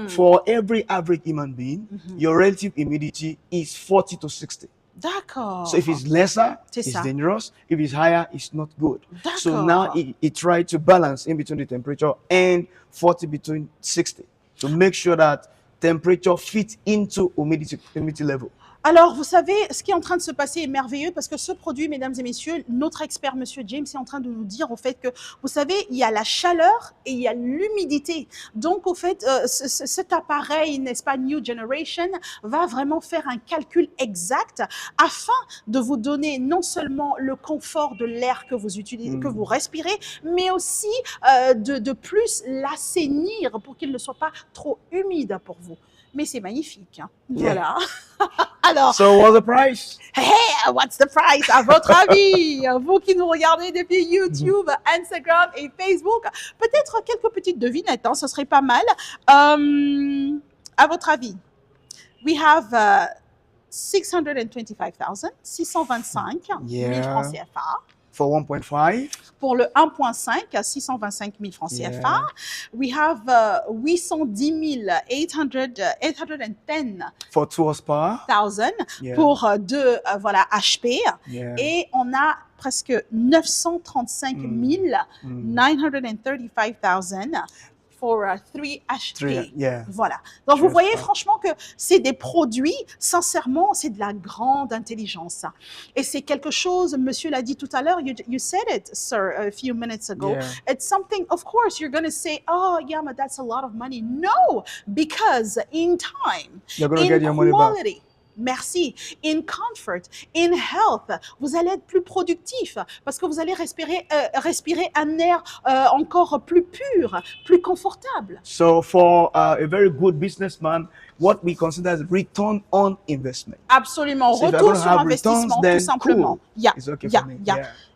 Speaker 2: For every average human being, your relative humidity is 40 to 60.
Speaker 1: D'accord.
Speaker 2: So if it's lesser,
Speaker 1: C'est
Speaker 2: it's
Speaker 1: ça.
Speaker 2: dangerous. If it's higher, it's not good. So
Speaker 1: D'accord.
Speaker 2: now it tries to balance in between the temperature and 40 between 60 to make sure that temperature fits into humidity level.
Speaker 1: Alors, vous savez, ce qui est en train de se passer est merveilleux parce que ce produit, mesdames et messieurs, notre expert, monsieur James, est en train de nous dire au fait que, vous savez, il y a la chaleur et il y a l'humidité. Donc, au fait, cet appareil, n'est-ce pas, New Generation, va vraiment faire un calcul exact afin de vous donner non seulement le confort de l'air que vous utilisez, que vous respirez, mais aussi de plus l'assainir pour qu'il ne soit pas trop humide pour vous. Mais c'est magnifique. Hein. Voilà. Alors,
Speaker 2: so what's the price?
Speaker 1: Hey, what's the price? À votre avis, vous qui nous regardez depuis YouTube, Instagram et Facebook, peut-être quelques petites devinettes, hein, ce serait pas mal. À votre avis, we have 625,000 000 francs CFA.
Speaker 2: For 1.5.
Speaker 1: Pour le 1.5 à 625 000 francs CFA. We have 810 810
Speaker 2: for 2 horsepower.
Speaker 1: Pour 2 voilà, HP. Et on a presque 935 935,000 for 3 HP. Voilà. Donc, vous voyez franchement que c'est des produits, sincèrement, c'est de la grande intelligence. Et c'est quelque chose, monsieur l'a dit tout à l'heure, you said it, sir, a few minutes ago. It's something, of course, you're going to say, oh, yeah, but that's a lot of money. No, because in time,
Speaker 2: you're going to
Speaker 1: in
Speaker 2: get your money
Speaker 1: quality,
Speaker 2: back.
Speaker 1: Merci. In comfort, in health, vous allez être plus productif parce que vous allez respirer un air encore plus pur, plus confortable.
Speaker 2: So for a very good businessman, what we consider as return on investment.
Speaker 1: Absolument.
Speaker 2: So
Speaker 1: retour sur investissement, tout simplement.
Speaker 2: Cool. It's okay for me.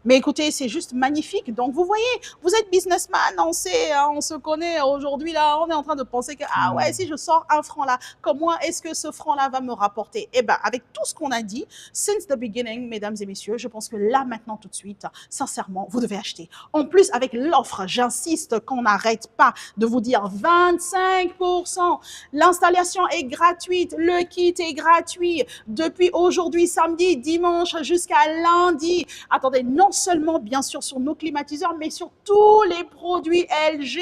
Speaker 1: Mais écoutez, c'est juste magnifique. Donc, vous voyez, vous êtes businessman, on sait, on se connaît. Aujourd'hui, là, on est en train de penser que, ah ouais, si je sors un franc là, comment est-ce que ce franc là va me rapporter? Eh bien, avec tout ce qu'on a dit, since the beginning, mesdames et messieurs, je pense que là, maintenant, tout de suite, sincèrement, vous devez acheter. En plus, avec l'offre, j'insiste qu'on n'arrête pas de vous dire 25%. L'installation est gratuite, le kit est gratuit. Depuis aujourd'hui, samedi, dimanche, jusqu'à lundi. Attendez, non seulement bien sûr sur nos climatiseurs, mais sur tous les produits LG.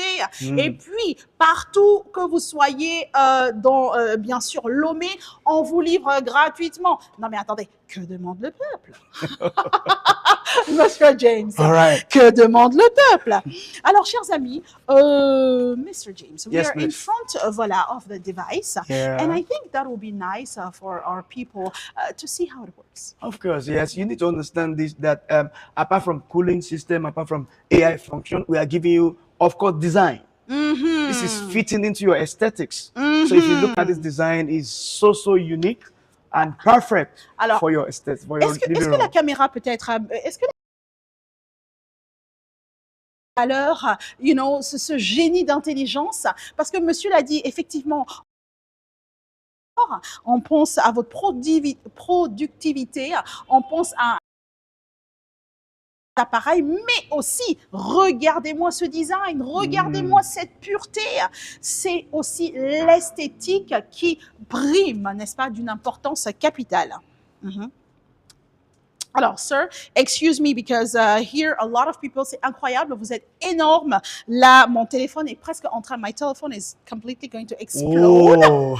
Speaker 1: Et puis, partout que vous soyez dans, bien sûr, Lomé, on vous livre gratuitement. Non mais attendez, que demande le peuple? Monsieur James, que demande le peuple? Alors, chers amis, Mr. James, we are in front voilà, of the device, and I think that will be nice for our people to see how it works.
Speaker 2: Of course, yes. You need to understand this, that apart from cooling system, apart from AI function, we are giving you, of course, design. This is fitting into your aesthetics. So if you look at this design, it's so unique and perfect for your aesthetics.
Speaker 1: Est-ce que la caméra peut-être, est-ce que alors, you know, ce génie d'intelligence, parce que monsieur l'a dit, effectivement, on pense à votre productivité, on pense à appareil, mais aussi, regardez-moi ce design, regardez-moi cette pureté. C'est aussi l'esthétique qui prime, n'est-ce pas, d'une importance capitale. Alors, sir, excuse me because here a lot of people say incroyable, vous êtes énorme. Là, mon téléphone est presque en train. My telephone is completely going to explode.
Speaker 2: Oh.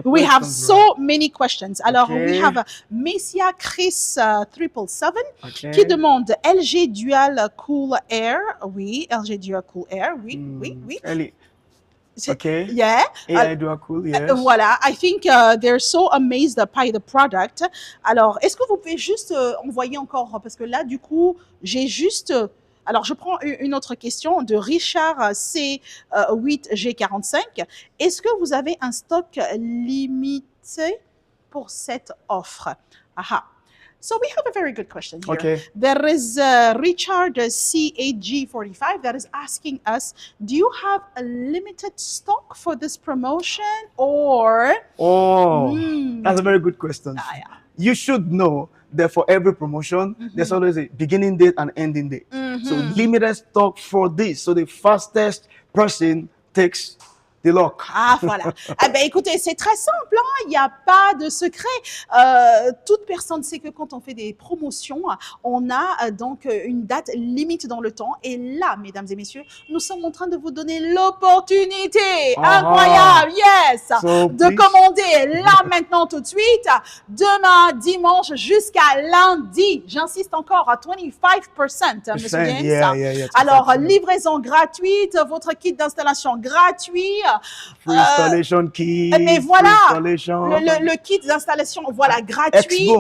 Speaker 1: We have so many questions. Alors,
Speaker 2: Okay.
Speaker 1: we have Messia Chris 777 qui demande LG Dual Cool Air. Oui, LG Dual Cool Air. Oui, oui.
Speaker 2: Okay.
Speaker 1: Yeah.
Speaker 2: AI Dual Cool, yes.
Speaker 1: Voilà. I think they're so amazed by the product. Alors, est-ce que vous pouvez juste envoyer encore, parce que là, du coup, j'ai juste... alors, je prends une autre question de Richard C8G45. Est-ce que vous avez un stock limité pour cette offre? Aha. So we have a very good question here.
Speaker 2: Okay.
Speaker 1: There is Richard C8G45 that is asking us, do you have a limited stock for this promotion or...
Speaker 2: Oh, that's a very good question.
Speaker 1: Yeah.
Speaker 2: You should know that for every promotion, there's always a beginning date and ending date. So limited stock for this. So the fastest person takes the lock.
Speaker 1: Ah, voilà. Ah, ben, écoutez, c'est très simple, hein? Il n'y a pas de secret. Toute personne sait que quand on fait des promotions, on a donc une date limite dans le temps. Et là, mesdames et messieurs, nous sommes en train de vous donner l'opportunité incroyable, yes, de commander là, maintenant, tout de suite, demain, dimanche, jusqu'à lundi. J'insiste encore à 25%, monsieur James.
Speaker 2: Yeah,
Speaker 1: Alors, livraison gratuite, votre kit d'installation gratuit.
Speaker 2: Free installation kit.
Speaker 1: Mais voilà,
Speaker 2: installation.
Speaker 1: le kit d'installation, voilà, gratuit.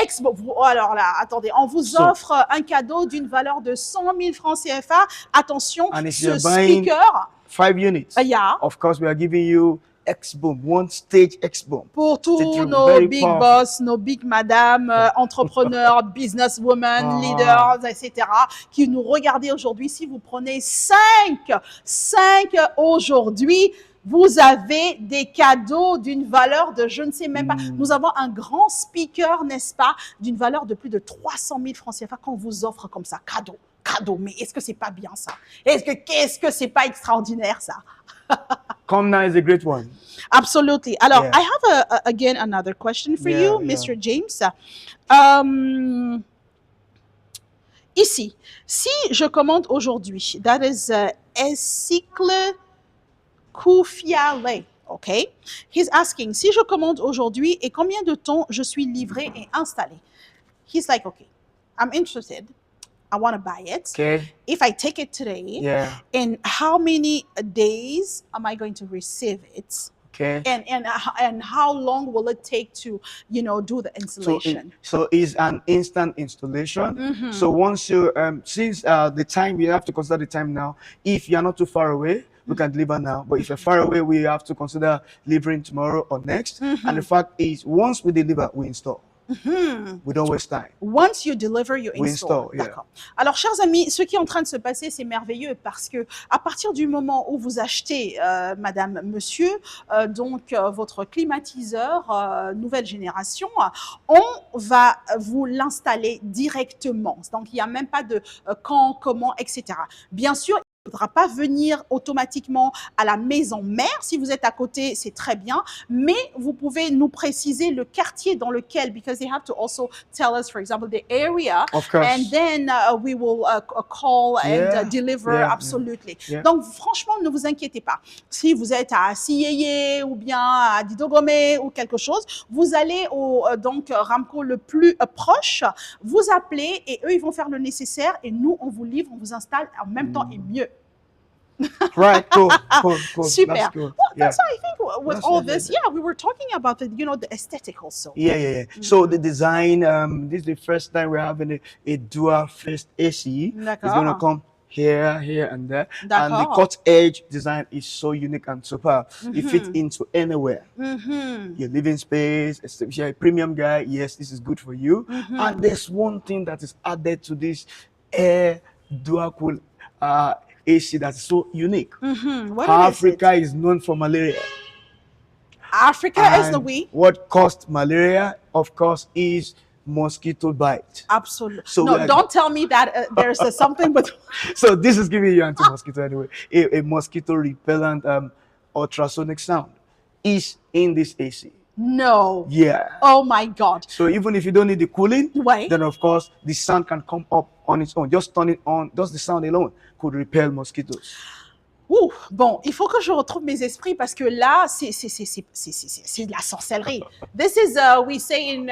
Speaker 1: Ex-boom. Alors là, attendez, on vous offre un cadeau d'une valeur de 100 000 francs CFA. Attention, ce speaker.
Speaker 2: 5 units.
Speaker 1: Yeah.
Speaker 2: Of course, we are giving you X-Boom, one stage X-Boom.
Speaker 1: Pour tous nos big boss, nos big madame, entrepreneurs, businesswomen, leaders, etc., qui nous regardez aujourd'hui, si vous prenez 5 aujourd'hui, vous avez des cadeaux d'une valeur de je ne sais même pas. Nous avons un grand speaker, n'est-ce pas, d'une valeur de plus de 300 000 francs CFA qu'on vous offre comme ça. Cadeau. Mais est-ce que c'est pas bien ça? Qu'est-ce que c'est pas extraordinaire ça?
Speaker 2: Come now is a great one.
Speaker 1: Absolutely. Alors, I have again another question for you, Mr. James. Ici, si je commande aujourd'hui, that is Esicle Koufiale, okay? He's asking, si je commande aujourd'hui et combien de temps je suis livré et installé? He's like, okay, I'm interested. I want to buy it.
Speaker 2: Okay.
Speaker 1: If I take it today, in how many days am I going to receive it?
Speaker 2: Okay.
Speaker 1: And how long will it take to, do the installation?
Speaker 2: So it's an instant installation. So once you, since the time, we have to consider the time now. If you're not too far away, we can deliver now. But if you're far away, we have to consider delivering tomorrow or next. And the fact is, once we deliver, we install. We don't waste time.
Speaker 1: Once you deliver, you install.
Speaker 2: Yeah.
Speaker 1: D'accord. Alors, chers amis, ce qui est en train de se passer, c'est merveilleux parce que à partir du moment où vous achetez, madame, monsieur, votre climatiseur nouvelle génération, on va vous l'installer directement. Donc, il n'y a même pas de quand, comment, etc. Bien sûr, il ne faudra pas venir automatiquement à la maison mère. Si vous êtes à côté, c'est très bien. Mais vous pouvez nous préciser le quartier dans lequel, because they have to also tell us, for example, the area.
Speaker 2: Of course.
Speaker 1: And then we will call and deliver, absolutely.
Speaker 2: Yeah.
Speaker 1: Donc, franchement, ne vous inquiétez pas. Si vous êtes à Siyeye ou bien à Didogome ou quelque chose, vous allez au Ramco le plus proche, vous appelez et eux, ils vont faire le nécessaire et nous, on vous livre, on vous installe en même temps et mieux.
Speaker 2: Right, cool.
Speaker 1: Super.
Speaker 2: That's cool.
Speaker 1: Well, that's why I think with all this, we were talking about the aesthetic also.
Speaker 2: Yeah. So the design, this is the first time we're having a dual faced AC. It's going to come here, and there. And the cut edge design is so unique and superb. It fits into anywhere. Your living space, if you're a premium guy, yes, this is good for you. And there's one thing that is added to this air dual cool AC that's so unique. Africa is known for malaria.
Speaker 1: Africa is the we.
Speaker 2: What caused malaria, of course, is mosquito bite.
Speaker 1: Absolutely.
Speaker 2: So
Speaker 1: No, don't tell me that there's something but
Speaker 2: So this is giving you anti-mosquito anyway. A mosquito repellent ultrasonic sound is in this AC.
Speaker 1: no.
Speaker 2: Yeah.
Speaker 1: Oh my God.
Speaker 2: So even if you don't need the cooling,
Speaker 1: Ouais.
Speaker 2: then of course the sound can come up on its own. Just turn it on. Just the sound alone could repel mosquitoes.
Speaker 1: Ouh, bon, il faut que je retrouve mes esprits parce que là, c'est de la sorcellerie. This is, we say in,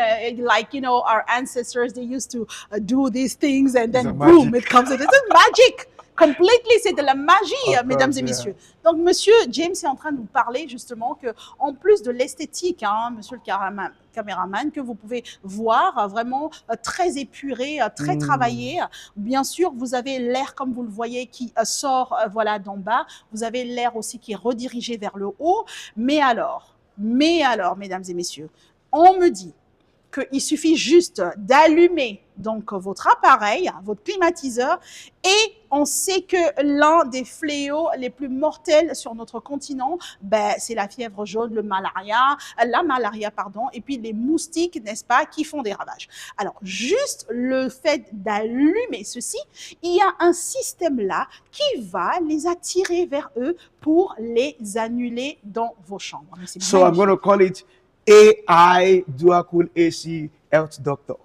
Speaker 1: like, you know, our ancestors, they used to do these things and then boom, it comes. This is magic. Completely, c'est de la magie, mesdames et messieurs. Donc, monsieur James est en train de nous parler justement que, en plus de l'esthétique, hein, monsieur le caméraman, que vous pouvez voir vraiment très épuré, très travaillé. Bien sûr, vous avez l'air, comme vous le voyez, qui sort voilà, d'en bas. Vous avez l'air aussi qui est redirigé vers le haut. Mais alors, mesdames et messieurs, on me dit qu'il suffit juste d'allumer donc votre appareil, votre climatiseur, et on sait que l'un des fléaux les plus mortels sur notre continent, ben, c'est la fièvre jaune, la malaria, pardon, et puis les moustiques, n'est-ce pas, qui font des ravages. Alors, juste le fait d'allumer ceci, il y a un système là qui va les attirer vers eux pour les annuler dans vos chambres.
Speaker 2: So I'm going to call it AI Dual Cool AC Health Doctor.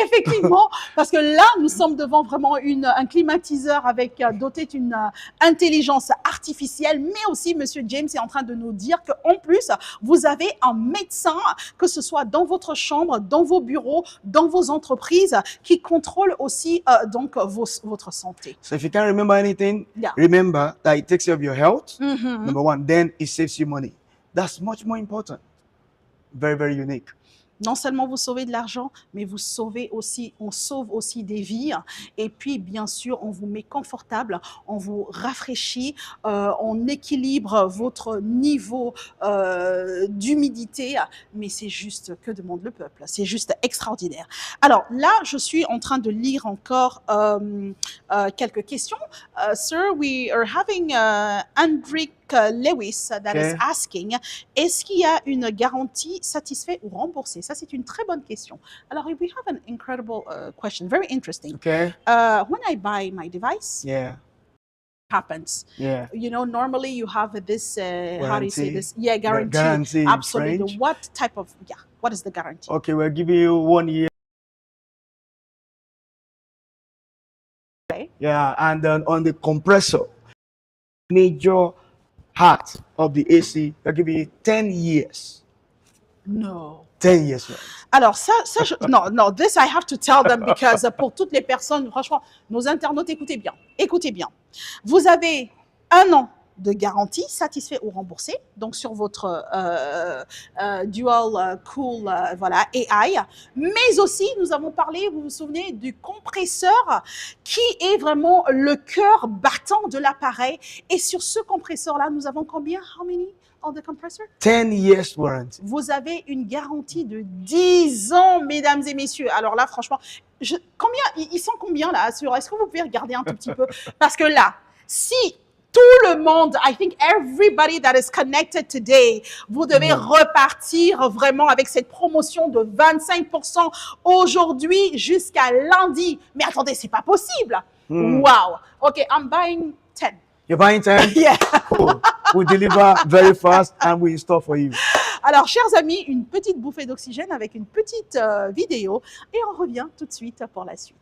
Speaker 1: Effectivement, parce que là, nous sommes devant vraiment un climatiseur avec doté d'une intelligence artificielle, mais aussi, monsieur James est en train de nous dire qu'en plus, vous avez un médecin, que ce soit dans votre chambre, dans vos bureaux, dans vos entreprises, qui contrôle aussi donc votre santé.
Speaker 2: So if you can't remember anything, remember that it takes care of your health, number one, then it saves you money. That's much more important. Very, very unique.
Speaker 1: Non seulement vous sauvez de l'argent, mais vous sauvez aussi, on sauve aussi des vies. Et puis, bien sûr, on vous met confortable, on vous rafraîchit, on équilibre votre niveau d'humidité. Mais c'est juste, que demande le peuple? C'est juste extraordinaire. Alors là, je suis en train de lire encore quelques questions. Sir, we are having Hendrik Lewis that is asking, est-ce qu'il y a une garantie satisfait ou remboursée? Ça, c'est une très bonne question. Alors, we have an incredible question, very interesting.
Speaker 2: Okay.
Speaker 1: When I buy my device, happens.
Speaker 2: Yeah.
Speaker 1: You know, normally you have this, how do you say this?
Speaker 2: Yeah, guarantee.
Speaker 1: Absolutely.
Speaker 2: French.
Speaker 1: What type of, what is the guarantee?
Speaker 2: Okay, we're giving you 1 year.
Speaker 1: Okay.
Speaker 2: Yeah, and then on the compressor, major part of the AC, they're giving you 10 years.
Speaker 1: No.
Speaker 2: 10 years. Right?
Speaker 1: Alors ça non, this I have to tell them because pour toutes les personnes, franchement, nos internautes, écoutez bien. Vous avez 1 an de garantie, satisfait ou remboursé, donc sur votre Dual Cool voilà, AI. Mais aussi, nous avons parlé, vous vous souvenez, du compresseur qui est vraiment le cœur battant de l'appareil. Et sur ce compresseur-là, nous avons combien? How many on the compressor?
Speaker 2: 10 years warranty.
Speaker 1: Vous avez une garantie de 10 ans, mesdames et messieurs. Alors là, franchement, ils sont combien là? Est-ce que vous pouvez regarder un tout petit peu? Parce que là, si tout le monde, I think everybody that is connected today, vous devez repartir vraiment avec cette promotion de 25% aujourd'hui jusqu'à lundi. Mais attendez, c'est pas possible. Wow. Okay, I'm buying 10.
Speaker 2: You're buying 10?
Speaker 1: Yeah.
Speaker 2: Cool. We deliver very fast and we install for you.
Speaker 1: Alors, chers amis, une petite bouffée d'oxygène avec une petite vidéo et on revient tout de suite pour la suite.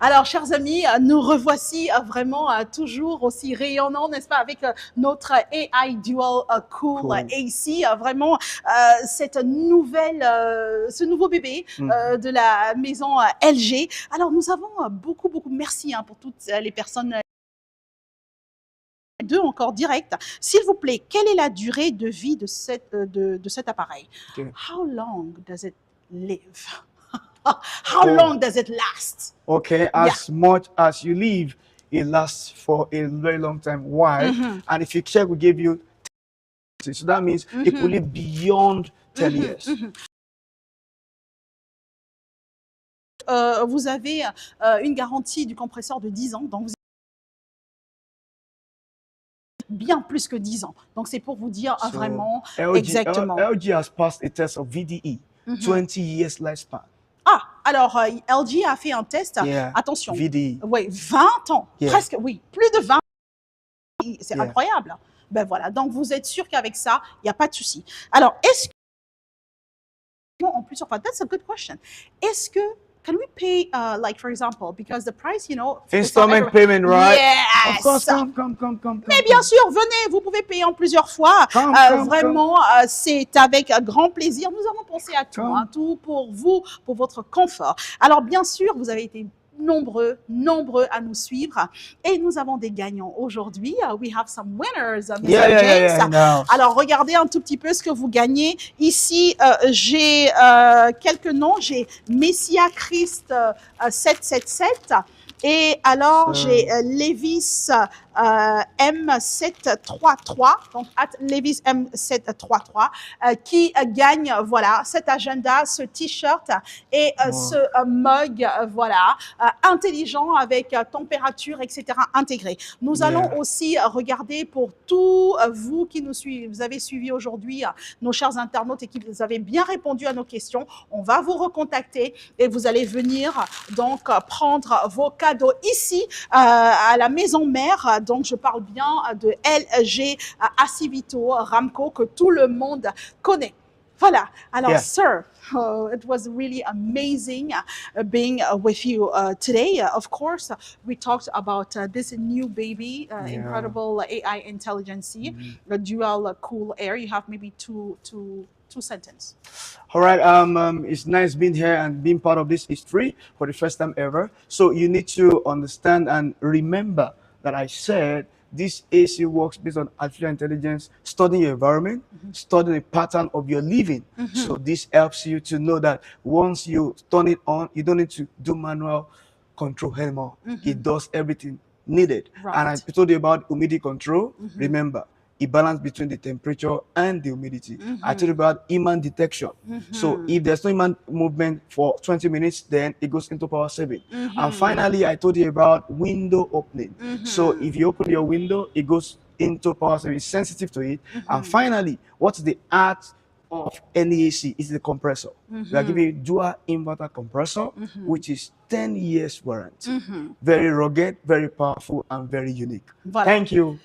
Speaker 1: Alors, chers amis, nous revoici vraiment toujours aussi rayonnants, n'est-ce pas, avec notre AI Dual Cool AC, vraiment cette nouvelle, ce nouveau bébé de la maison LG. Alors, nous avons beaucoup, merci pour toutes les personnes. Deux encore direct. S'il vous plaît, quelle est la durée de vie de cet appareil?
Speaker 2: Okay.
Speaker 1: How long does it live? How long does it last?
Speaker 2: Okay, as much as you live, it lasts for a very long time. Why? And if you check, we gave you, so that means it could live beyond 10 years.
Speaker 1: Vous avez une garantie du compresseur de 10 ans, donc vous bien plus que 10 ans. Donc c'est pour vous dire vraiment exactement.
Speaker 2: LG has passed a test of VDE, 20 years lifespan.
Speaker 1: Ah, alors LG a fait un test, attention,
Speaker 2: VDE.
Speaker 1: Oui, 20 ans, presque, oui, plus de 20 ans, c'est incroyable. Ben voilà, donc vous êtes sûr qu'avec ça, il n'y a pas de souci. Alors, est-ce que, en plus, enfin, that's a good question. Est-ce que, can we pay, like, for example, because the price, you know...
Speaker 2: Installment payment, right?
Speaker 1: Yes!
Speaker 2: Of course, come.
Speaker 1: Mais bien sûr, venez, vous pouvez payer en plusieurs fois. Vraiment, c'est avec grand plaisir. Nous avons pensé à tout, tout pour vous, pour votre confort. Alors, bien sûr, vous avez été nombreux à nous suivre et nous avons des gagnants aujourd'hui. We have some winners, Mr. James. Alors, regardez un tout petit peu ce que vous gagnez. Ici, j'ai quelques noms. J'ai Messia Christ 777. Et alors, j'ai Levis M733, donc Levis M733, qui gagne, voilà, cet agenda, ce t-shirt et ce mug, voilà, intelligent avec température, etc. intégré. Nous allons aussi regarder pour tous vous qui nous suivez, vous avez suivi aujourd'hui nos chers internautes et qui vous avez bien répondu à nos questions. On va vous recontacter et vous allez venir donc prendre vos cadeaux ici à la maison mère. Donc je parle bien de LG Activito Ramco que tout le monde connaît. Voilà. Alors, sir, it was really amazing being with you today. Of course, we talked about this new baby, incredible AI intelligence, the dual cool air. You have maybe two sentences.
Speaker 2: All right, it's nice being here and being part of this history for the first time ever. So you need to understand and remember that I said this AC works based on artificial intelligence, studying your environment, studying the pattern of your living. So this helps you to know that once you turn it on, you don't need to do manual control anymore. It does everything needed. And I told you about humidity control. Remember, a balance between the temperature and the humidity. I told you about human detection. So if there's no human movement for 20 minutes, then it goes into power saving. And finally, I told you about window opening. So if you open your window, it goes into power saving. It's sensitive to it. And finally, what's the art of any AC? Is the compressor. We are giving you dual inverter compressor, which is 10 years warranty. Very rugged, very powerful, and very unique. Voilà. Thank you.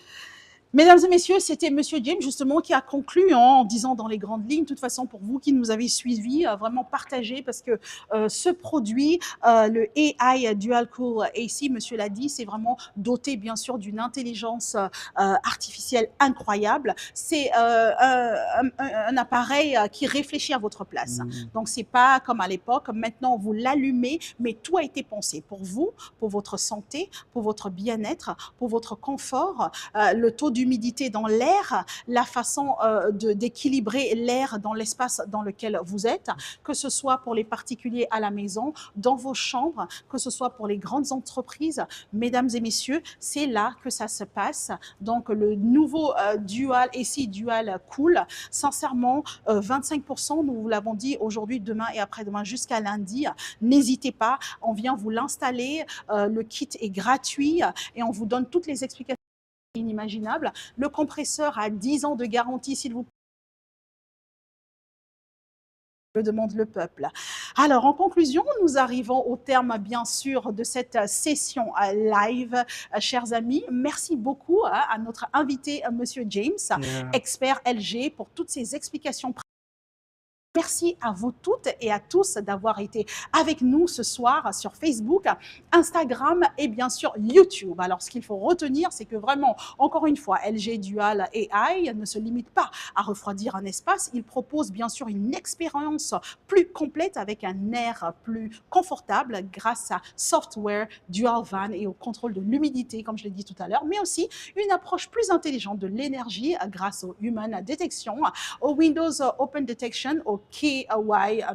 Speaker 1: Mesdames et messieurs, c'était Monsieur James justement qui a conclu en disant dans les grandes lignes, de toute façon pour vous qui nous avez suivis, vraiment partagé parce que ce produit, le AI Dual Cool AC, monsieur l'a dit, c'est vraiment doté bien sûr d'une intelligence artificielle incroyable. C'est un appareil qui réfléchit à votre place. Donc c'est pas comme à l'époque, maintenant vous l'allumez, mais tout a été pensé pour vous, pour votre santé, pour votre bien-être, pour votre confort, le taux d'humidité dans l'air, la façon d'équilibrer l'air dans l'espace dans lequel vous êtes, que ce soit pour les particuliers à la maison, dans vos chambres, que ce soit pour les grandes entreprises. Mesdames et messieurs, c'est là que ça se passe. Donc, le nouveau Dual AC Dual Cool, sincèrement, 25%, nous vous l'avons dit aujourd'hui, demain et après-demain jusqu'à lundi. N'hésitez pas, on vient vous l'installer. Le kit est gratuit et on vous donne toutes les explications inimaginable. Le compresseur a 10 ans de garantie, s'il vous plaît. Le demande le peuple. Alors, en conclusion, nous arrivons au terme, bien sûr, de cette session live. Chers amis, merci beaucoup à notre invité, Monsieur James, expert LG, pour toutes ces explications. Merci à vous toutes et à tous d'avoir été avec nous ce soir sur Facebook, Instagram et bien sûr YouTube. Alors, ce qu'il faut retenir, c'est que vraiment, encore une fois, LG Dual AI ne se limite pas à refroidir un espace. Il propose bien sûr une expérience plus complète avec un air plus confortable grâce à software Dual Van et au contrôle de l'humidité, comme je l'ai dit tout à l'heure, mais aussi une approche plus intelligente de l'énergie grâce au Human Detection, au Windows Open Detection, au KY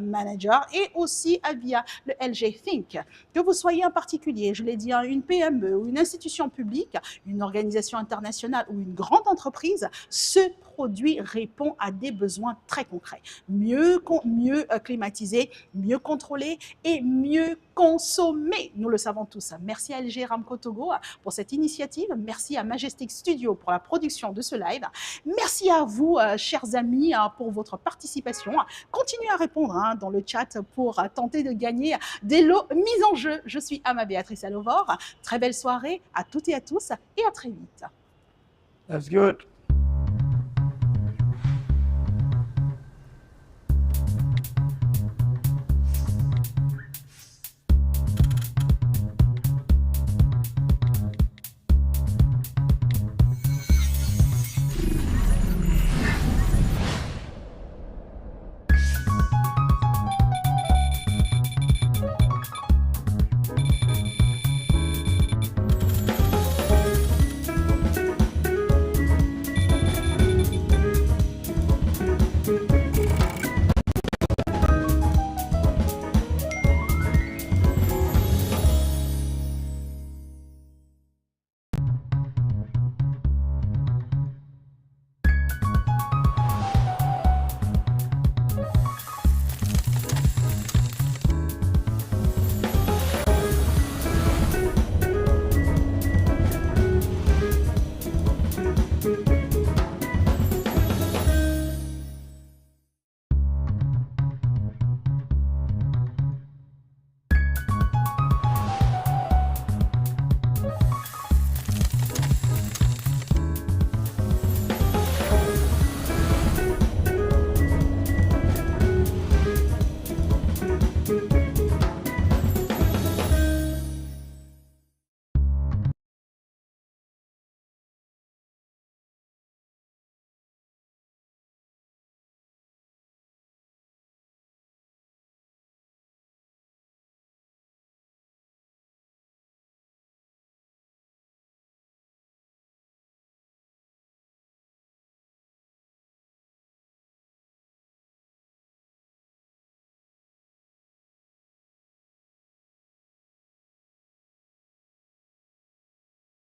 Speaker 1: Manager et aussi via le LG Think. Que vous soyez un particulier, je l'ai dit, une PME ou une institution publique, une organisation internationale ou une grande entreprise, ce produit répond à des besoins très concrets. Mieux climatisé, mieux contrôlé et mieux consommer. Nous le savons tous. Merci à LG Ramco Togo pour cette initiative. Merci à Majestic Studio pour la production de ce live. Merci à vous, chers amis, pour votre participation. Continuez à répondre dans le chat pour tenter de gagner des lots mis en jeu. Je suis Ama Béatrice Alovor. Très belle soirée à toutes et à tous et à très vite.
Speaker 2: That's good.